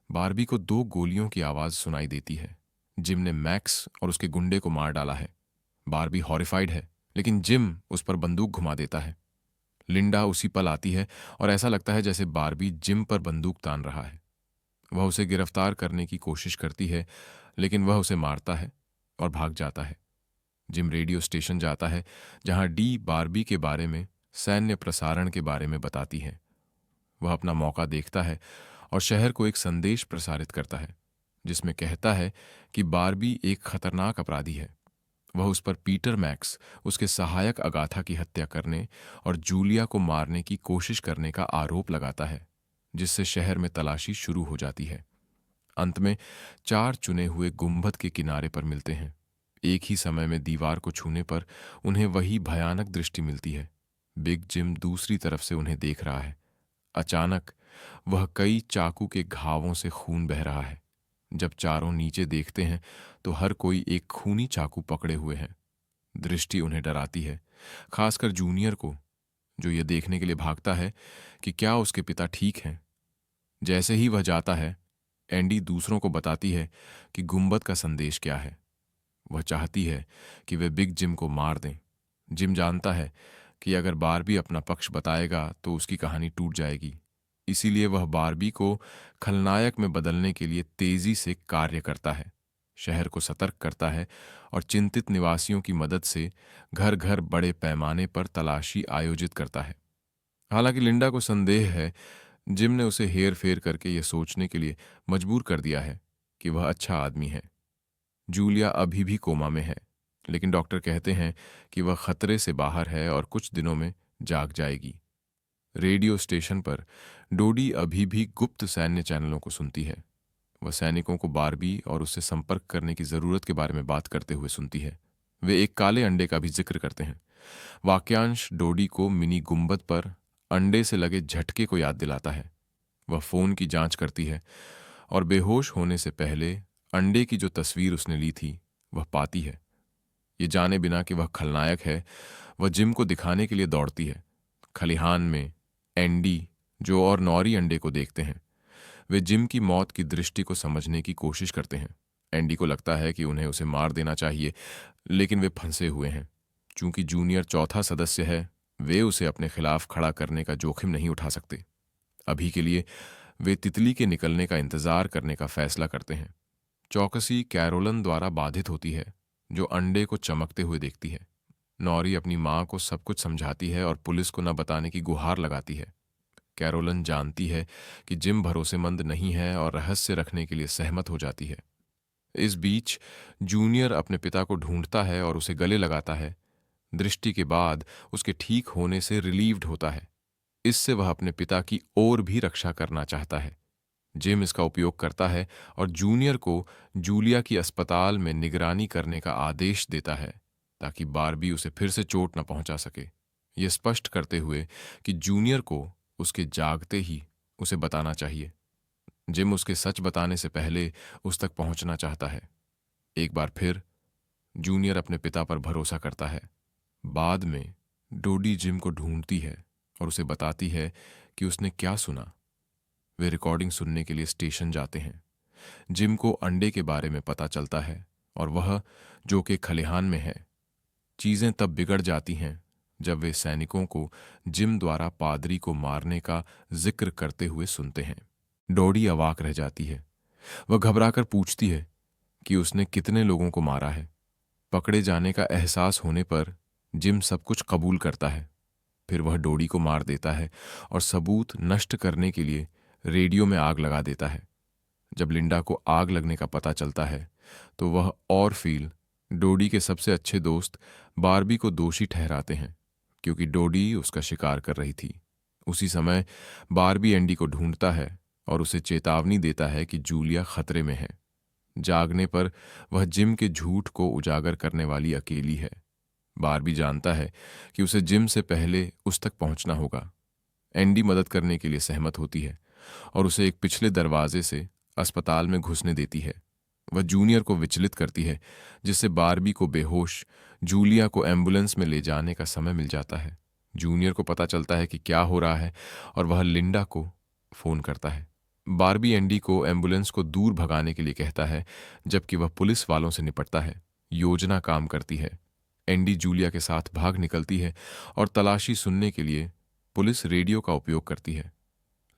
बारबी को 2 गोलियों की आवाज सुनाई देती है। जिम ने मैक्स और उसके गुंडे को मार डाला है। बारबी हॉरिफाइड है, लेकिन जिम उस पर बंदूक घुमा देता है। लिंडा उसी पल आती है और ऐसा लगता है जैसे बारबी जिम पर बंदूक तान रहा है। वह उसे गिरफ्तार करने की कोशिश करती है, लेकिन वह उसे मारता है और भाग जाता है। जिम रेडियो स्टेशन जाता है जहां डी बारबी के बारे में, सैन्य प्रसारण के बारे में बताती है। वह अपना मौका देखता है और शहर को एक संदेश प्रसारित करता है जिसमें कहता है कि बारबी एक खतरनाक अपराधी है। वह उस पर पीटर मैक्स, उसके सहायक अगाथा की हत्या करने और जूलिया को मारने की कोशिश करने का आरोप लगाता है, जिससे शहर में तलाशी शुरू हो जाती है। अंत में 4 चुने हुए गुंबद के किनारे पर मिलते हैं। एक ही समय में दीवार को छूने पर उन्हें वही भयानक दृष्टि मिलती है। बिग जिम दूसरी तरफ से उन्हें देख रहा है। अचानक वह कई चाकू के घावों से खून बह रहा है। जब चारों नीचे देखते हैं तो हर कोई एक खूनी चाकू पकड़े हुए है। दृष्टि उन्हें डराती है, खासकर जूनियर को, जो यह देखने के लिए भागता है कि क्या उसके पिता ठीक हैं। जैसे ही वह जाता है, एंडी दूसरों को बताती है कि गुंबद का संदेश क्या है। वह चाहती है कि वे बिग जिम को मार दें। जिम जानता है कि अगर बारबी अपना पक्ष बताएगा तो उसकी कहानी टूट जाएगी। इसीलिए वह बारबी को खलनायक में बदलने के लिए तेजी से कार्य करता है, शहर को सतर्क करता है और चिंतित निवासियों की मदद से घर घर बड़े पैमाने पर तलाशी आयोजित करता है। हालांकि लिंडा को संदेह है। जिम ने उसे हेर फेर करके यह सोचने के लिए मजबूर कर दिया है कि वह अच्छा आदमी है। जूलिया अभी भी कोमा में है, लेकिन डॉक्टर कहते हैं कि वह खतरे से बाहर है और कुछ दिनों में जाग जाएगी। रेडियो स्टेशन पर डोडी अभी भी गुप्त सैन्य चैनलों को सुनती है। वह सैनिकों को बारबी और उससे संपर्क करने की जरूरत के बारे में बात करते हुए सुनती है। वे एक काले अंडे का भी जिक्र करते हैं। वाक्यांश डोडी को मिनी गुंबद पर अंडे से लगे झटके को याद दिलाता है। वह फोन की जांच करती है और बेहोश होने से पहले अंडे की जो तस्वीर उसने ली थी वह पाती है। ये जाने बिना कि वह खलनायक है, वह जिम को दिखाने के लिए दौड़ती है। खलिहान में एंडी, जो और नौरी अंडे को देखते हैं। वे जिम की मौत की दृष्टि को समझने की कोशिश करते हैं। एंडी को लगता है कि उन्हें उसे मार देना चाहिए, लेकिन वे फंसे हुए हैं। चूंकि जूनियर चौथा सदस्य है, वे उसे अपने खिलाफ खड़ा करने का जोखिम नहीं उठा सकते। अभी के लिए वे तितली के निकलने का इंतजार करने का फैसला करते हैं। चौकसी कैरोलन द्वारा बाधित होती है, जो अंडे को चमकते हुए देखती है। नौरी अपनी मां को सब कुछ समझाती है और पुलिस को न बताने की गुहार लगाती है। कैरोलन जानती है कि जिम भरोसेमंद नहीं है और रहस्य रखने के लिए सहमत हो जाती है। इस बीच जूनियर अपने पिता को ढूंढता है और उसे गले लगाता है। दृष्टि के बाद उसके ठीक होने से रिलीव्ड होता है। इससे वह अपने पिता की और भी रक्षा करना चाहता है। जिम इसका उपयोग करता है और जूनियर को जूलिया की अस्पताल में निगरानी करने का आदेश देता है ताकि बारबी उसे फिर से चोट न पहुंचा सके, यह स्पष्ट करते हुए कि जूनियर को उसके जागते ही उसे बताना चाहिए। जिम उसके सच बताने से पहले उस तक पहुंचना चाहता है। एक बार फिर जूनियर अपने पिता पर भरोसा करता है। बाद में डोडी जिम को ढूंढती है और उसे बताती है कि उसने क्या सुना। वे रिकॉर्डिंग सुनने के लिए स्टेशन जाते हैं। जिम को अंडे के बारे में पता चलता है और वह जो कि खलिहान में है। चीजें तब बिगड़ जाती हैं जब वे सैनिकों को जिम द्वारा पादरी को मारने का जिक्र करते हुए सुनते हैं। डोडी अवाक रह जाती है। वह घबराकर पूछती है कि उसने कितने लोगों को मारा है। पकड़े जाने का एहसास होने पर जिम सब कुछ कबूल करता है। फिर वह डोडी को मार देता है और सबूत नष्ट करने के लिए रेडियो में आग लगा देता है। जब लिंडा को आग लगने का पता चलता है तो वह और फील डोडी के सबसे अच्छे दोस्त बारबी को दोषी ठहराते हैं, क्योंकि डोडी उसका शिकार कर रही थी। उसी समय बारबी एंडी को ढूंढता है और उसे चेतावनी देता है कि जूलिया खतरे में है। जागने पर वह जिम के झूठ को उजागर करने वाली अकेली है। बारबी जानता है कि उसे जिम से पहले उस तक पहुंचना होगा। एंडी मदद करने के लिए सहमत होती है और उसे एक पिछले दरवाजे से अस्पताल में घुसने देती है। वह जूनियर को विचलित करती है, जिससे बारबी को बेहोश जूलिया को एम्बुलेंस में ले जाने का समय मिल जाता है। जूनियर को पता चलता है कि क्या हो रहा है और वह लिंडा को फोन करता है। बारबी एंडी को एम्बुलेंस को दूर भगाने के लिए कहता है, जबकि वह पुलिस वालों से निपटता है। योजना काम करती है। एंडी जूलिया के साथ भाग निकलती है और तलाशी सुनने के लिए पुलिस रेडियो का उपयोग करती है।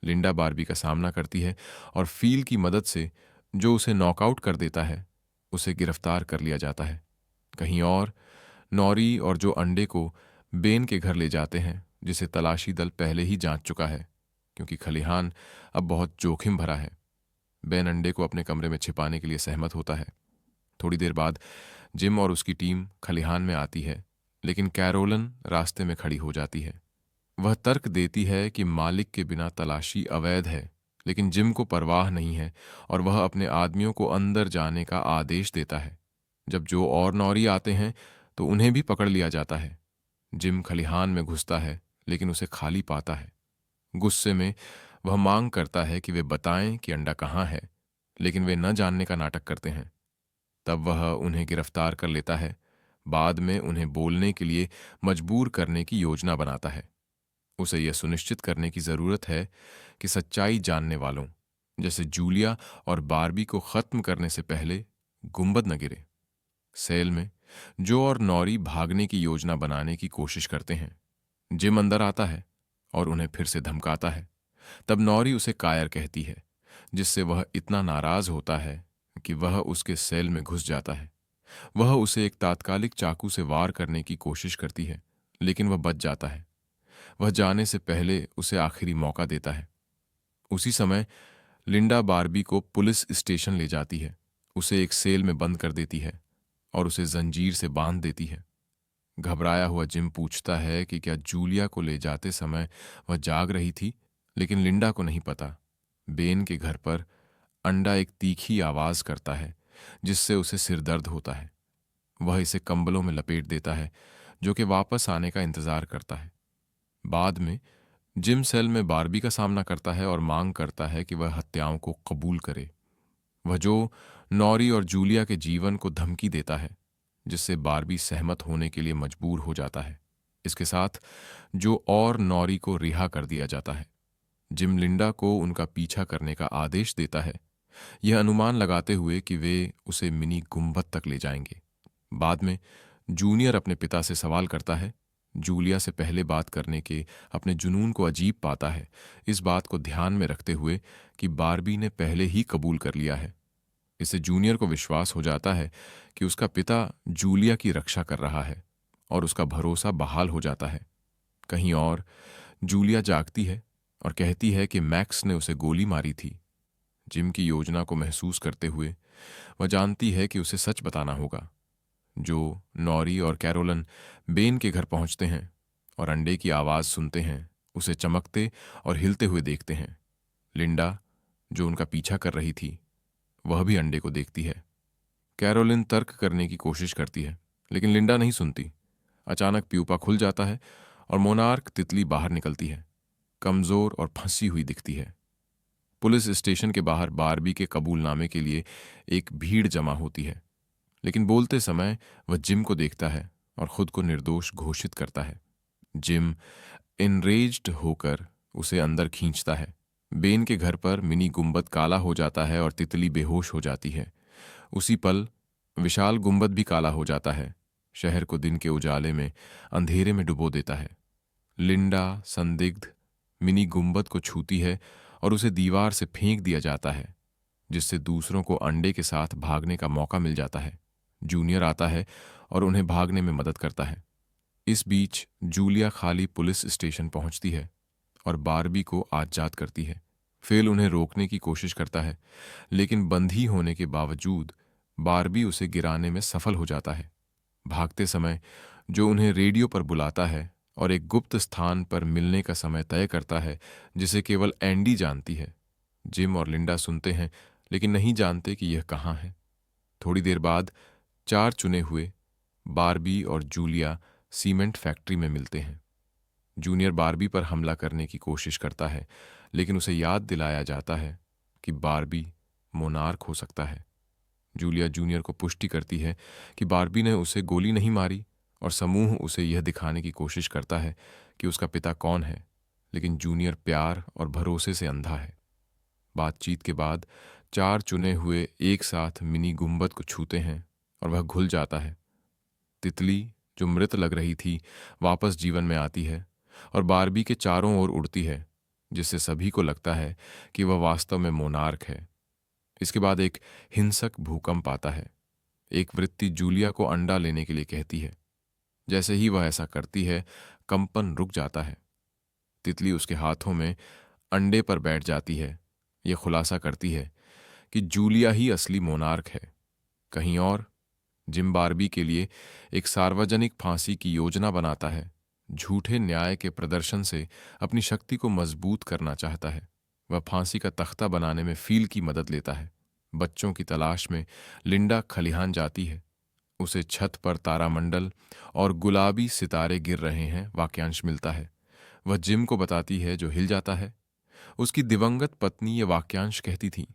लिंडा बारबी का सामना करती है और फील की मदद से, जो उसे नॉकआउट कर देता है, उसे गिरफ्तार कर लिया जाता है। कहीं और नॉरी और जो अंडे को बेन के घर ले जाते हैं, जिसे तलाशी दल पहले ही जांच चुका है, क्योंकि खलिहान अब बहुत जोखिम भरा है। बेन अंडे को अपने कमरे में छिपाने के लिए सहमत होता है। थोड़ी देर बाद जिम और उसकी टीम खलिहान में आती है, लेकिन कैरोलन रास्ते में खड़ी हो जाती है। वह तर्क देती है कि मालिक के बिना तलाशी अवैध है, लेकिन जिम को परवाह नहीं है और वह अपने आदमियों को अंदर जाने का आदेश देता है। जब जो और नौरी आते हैं तो उन्हें भी पकड़ लिया जाता है। जिम खलिहान में घुसता है, लेकिन उसे खाली पाता है। गुस्से में वह मांग करता है कि वे बताएं कि अंडा कहाँ है, लेकिन वे न जानने का नाटक करते हैं। तब वह उन्हें गिरफ्तार कर लेता है। बाद में उन्हें बोलने के लिए मजबूर करने की योजना बनाता है। उसे यह सुनिश्चित करने की जरूरत है कि सच्चाई जानने वालों जैसे जूलिया और बारबी को खत्म करने से पहले गुंबद न गिरे। सेल में जो और नौरी भागने की योजना बनाने की कोशिश करते हैं। जिम अंदर आता है और उन्हें फिर से धमकाता है। तब नौरी उसे कायर कहती है, जिससे वह इतना नाराज होता है कि वह उसके सेल में घुस जाता है। वह उसे एक तात्कालिक चाकू से वार करने की कोशिश करती है, लेकिन वह बच जाता है। वह जाने से पहले उसे आखिरी मौका देता है। उसी समय लिंडा बारबी को पुलिस स्टेशन ले जाती है, उसे एक सेल में बंद कर देती है और उसे जंजीर से बांध देती है। घबराया हुआ जिम पूछता है कि क्या जूलिया को ले जाते समय वह जाग रही थी, लेकिन लिंडा को नहीं पता। बेन के घर पर अंडा एक तीखी आवाज करता है, जिससे उसे सिरदर्द होता है। वह इसे कंबलों में लपेट देता है, जो कि वापस आने का इंतजार करता है। बाद में जिम सेल में बारबी का सामना करता है और मांग करता है कि वह हत्याओं को कबूल करे। वह जो नौरी और जूलिया के जीवन को धमकी देता है, जिससे बारबी सहमत होने के लिए मजबूर हो जाता है। इसके साथ जो और नौरी को रिहा कर दिया जाता है। जिम लिंडा को उनका पीछा करने का आदेश देता है, यह अनुमान लगाते हुए कि वे उसे मिनी गुंबद तक ले जाएंगे। बाद में जूनियर अपने पिता से सवाल करता है। जूलिया से पहले बात करने के अपने जुनून को अजीब पाता है, इस बात को ध्यान में रखते हुए कि बारबी ने पहले ही कबूल कर लिया है। इससे जूनियर को विश्वास हो जाता है कि उसका पिता जूलिया की रक्षा कर रहा है और उसका भरोसा बहाल हो जाता है। कहीं और जूलिया जागती है और कहती है कि मैक्स ने उसे गोली मारी थी। जिम की योजना को महसूस करते हुए वह जानती है कि उसे सच बताना होगा। जो नौरी और कैरोलन बेन के घर पहुंचते हैं और अंडे की आवाज सुनते हैं, उसे चमकते और हिलते हुए देखते हैं। लिंडा, जो उनका पीछा कर रही थी, वह भी अंडे को देखती है। कैरोलिन तर्क करने की कोशिश करती है, लेकिन लिंडा नहीं सुनती। अचानक प्यूपा खुल जाता है और मोनार्क तितली बाहर निकलती है, कमजोर और फंसी हुई दिखती है। पुलिस स्टेशन के बाहर बारबी के कबूलनामे के लिए एक भीड़ जमा होती है, लेकिन बोलते समय वह जिम को देखता है और खुद को निर्दोष घोषित करता है। जिम इनरेज्ड होकर उसे अंदर खींचता है। बेन के घर पर मिनी गुंबद काला हो जाता है और तितली बेहोश हो जाती है। उसी पल विशाल गुंबद भी काला हो जाता है, शहर को दिन के उजाले में अंधेरे में डुबो देता है। लिंडा संदिग्ध मिनी गुंबद को छूती है और उसे दीवार से फेंक दिया जाता है, जिससे दूसरों को अंडे के साथ भागने का मौका मिल जाता है। जूनियर आता है और उन्हें भागने में मदद करता है। इस बीच जूलिया खाली पुलिस स्टेशन पहुंचती है और बारबी को आज्ञात करती है। फेल उन्हें रोकने की कोशिश करता है, लेकिन बंधी होने के बावजूद बारबी उसे गिराने में सफल हो जाता है। भागते समय जो उन्हें रेडियो पर बुलाता है और एक गुप्त स्थान पर मिलने का समय तय करता है, जिसे केवल एंडी जानती है। जिम और लिंडा सुनते हैं, लेकिन नहीं जानते कि यह कहाँ है। थोड़ी देर बाद 4 चुने हुए बारबी और जूलिया सीमेंट फैक्ट्री में मिलते हैं। जूनियर बारबी पर हमला करने की कोशिश करता है, लेकिन उसे याद दिलाया जाता है कि बारबी मोनार्क हो सकता है। जूलिया जूनियर को पुष्टि करती है कि बारबी ने उसे गोली नहीं मारी, और समूह उसे यह दिखाने की कोशिश करता है कि उसका पिता कौन है, लेकिन जूनियर प्यार और भरोसे से अंधा है। बातचीत के बाद 4 चुने हुए एक साथ मिनी गुंबद को छूते हैं और वह घुल जाता है। तितली, जो मृत लग रही थी, वापस जीवन में आती है और बारबी के चारों ओर उड़ती है, जिससे सभी को लगता है कि वह वास्तव में मोनार्क है। इसके बाद एक हिंसक भूकंप आता है। एक वृत्ति जूलिया को अंडा लेने के लिए कहती है। जैसे ही वह ऐसा करती है, कंपन रुक जाता है। तितली उसके हाथों में अंडे पर बैठ जाती है। यह खुलासा करती है कि जूलिया ही असली मोनार्क है। कहीं और जिम बारबी के लिए एक सार्वजनिक फांसी की योजना बनाता है। झूठे न्याय के प्रदर्शन से अपनी शक्ति को मजबूत करना चाहता है। वह फांसी का तख्ता बनाने में फील की मदद लेता है। बच्चों की तलाश में लिंडा खलिहान जाती है। उसे छत पर तारामंडल और गुलाबी सितारे गिर रहे हैं वाक्यांश मिलता है। वह जिम को बताती है, जो हिल जाता है। उसकी दिवंगत पत्नी ये वाक्यांश कहती थी।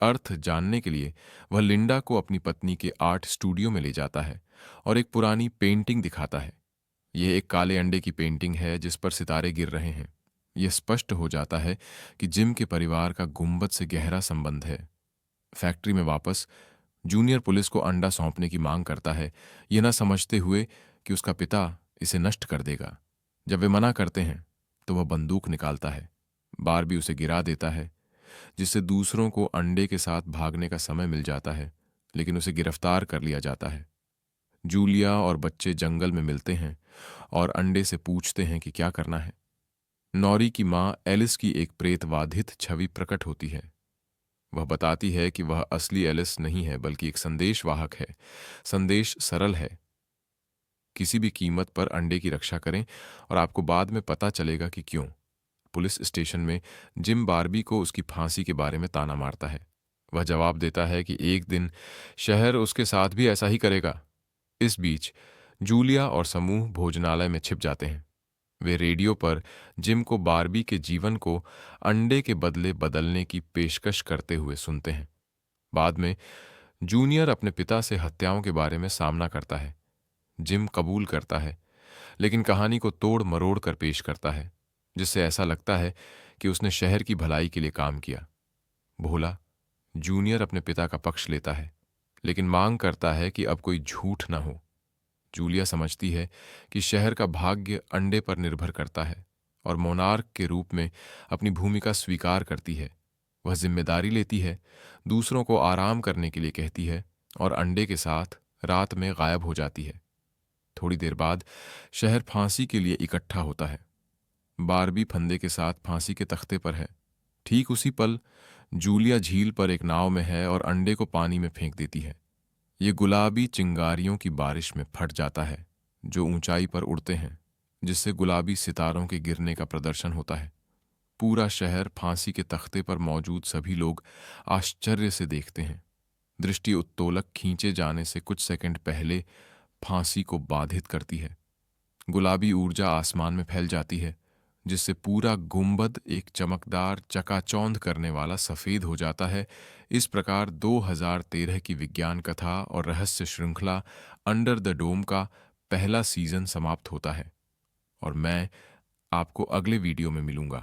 अर्थ जानने के लिए वह लिंडा को अपनी पत्नी के आर्ट स्टूडियो में ले जाता है और एक पुरानी पेंटिंग दिखाता है। यह एक काले अंडे की पेंटिंग है जिस पर सितारे गिर रहे हैं। यह स्पष्ट हो जाता है कि जिम के परिवार का गुंबद से गहरा संबंध है। फैक्ट्री में वापस जूनियर पुलिस को अंडा सौंपने की मांग करता है, यह न समझते हुए कि उसका पिता इसे नष्ट कर देगा। जब वे मना करते हैं तो वह बंदूक निकालता है। बारबी उसे गिरा देता है, जिससे दूसरों को अंडे के साथ भागने का समय मिल जाता है, लेकिन उसे गिरफ्तार कर लिया जाता है। जूलिया और बच्चे जंगल में मिलते हैं और अंडे से पूछते हैं कि क्या करना है। नॉरी की मां एलिस की एक प्रेतवाधित छवि प्रकट होती है। वह बताती है कि वह असली एलिस नहीं है, बल्कि एक संदेशवाहक है। संदेश सरल है, किसी भी कीमत पर अंडे की रक्षा करें, और आपको बाद में पता चलेगा कि क्यों। पुलिस स्टेशन में जिम बारबी को उसकी फांसी के बारे में ताना मारता है। वह जवाब देता है कि एक दिन शहर उसके साथ भी ऐसा ही करेगा। इस बीच जूलिया और समूह भोजनालय में छिप जाते हैं। वे रेडियो पर जिम को बारबी के जीवन को अंडे के बदले बदलने की पेशकश करते हुए सुनते हैं। बाद में जूनियर अपने पिता से हत्याओं के बारे में सामना करता है। जिम कबूल करता है, लेकिन कहानी को तोड़ मरोड़ कर पेश करता है, जिससे ऐसा लगता है कि उसने शहर की भलाई के लिए काम किया। भोला जूनियर अपने पिता का पक्ष लेता है, लेकिन मांग करता है कि अब कोई झूठ न हो। जूलिया समझती है कि शहर का भाग्य अंडे पर निर्भर करता है और मोनार्क के रूप में अपनी भूमिका स्वीकार करती है। वह जिम्मेदारी लेती है, दूसरों को आराम करने के लिए कहती है और अंडे के साथ रात में गायब हो जाती है। थोड़ी देर बाद शहर फांसी के लिए इकट्ठा होता है। बारबी फंदे के साथ फांसी के तख्ते पर है। ठीक उसी पल जूलिया झील पर एक नाव में है और अंडे को पानी में फेंक देती है। ये गुलाबी चिंगारियों की बारिश में फट जाता है, जो ऊंचाई पर उड़ते हैं, जिससे गुलाबी सितारों के गिरने का प्रदर्शन होता है। पूरा शहर फांसी के तख्ते पर मौजूद सभी लोग आश्चर्य से देखते हैं। दृष्टि उत्तोलक खींचे जाने से कुछ सेकंड पहले फांसी को बाधित करती है। गुलाबी ऊर्जा आसमान में फैल जाती है, जिससे पूरा गुंबद एक चमकदार चकाचौंध करने वाला सफेद हो जाता है। इस प्रकार 2013 की विज्ञान कथा और रहस्य श्रृंखला अंडर द डोम का पहला सीजन समाप्त होता है और मैं आपको अगले वीडियो में मिलूंगा।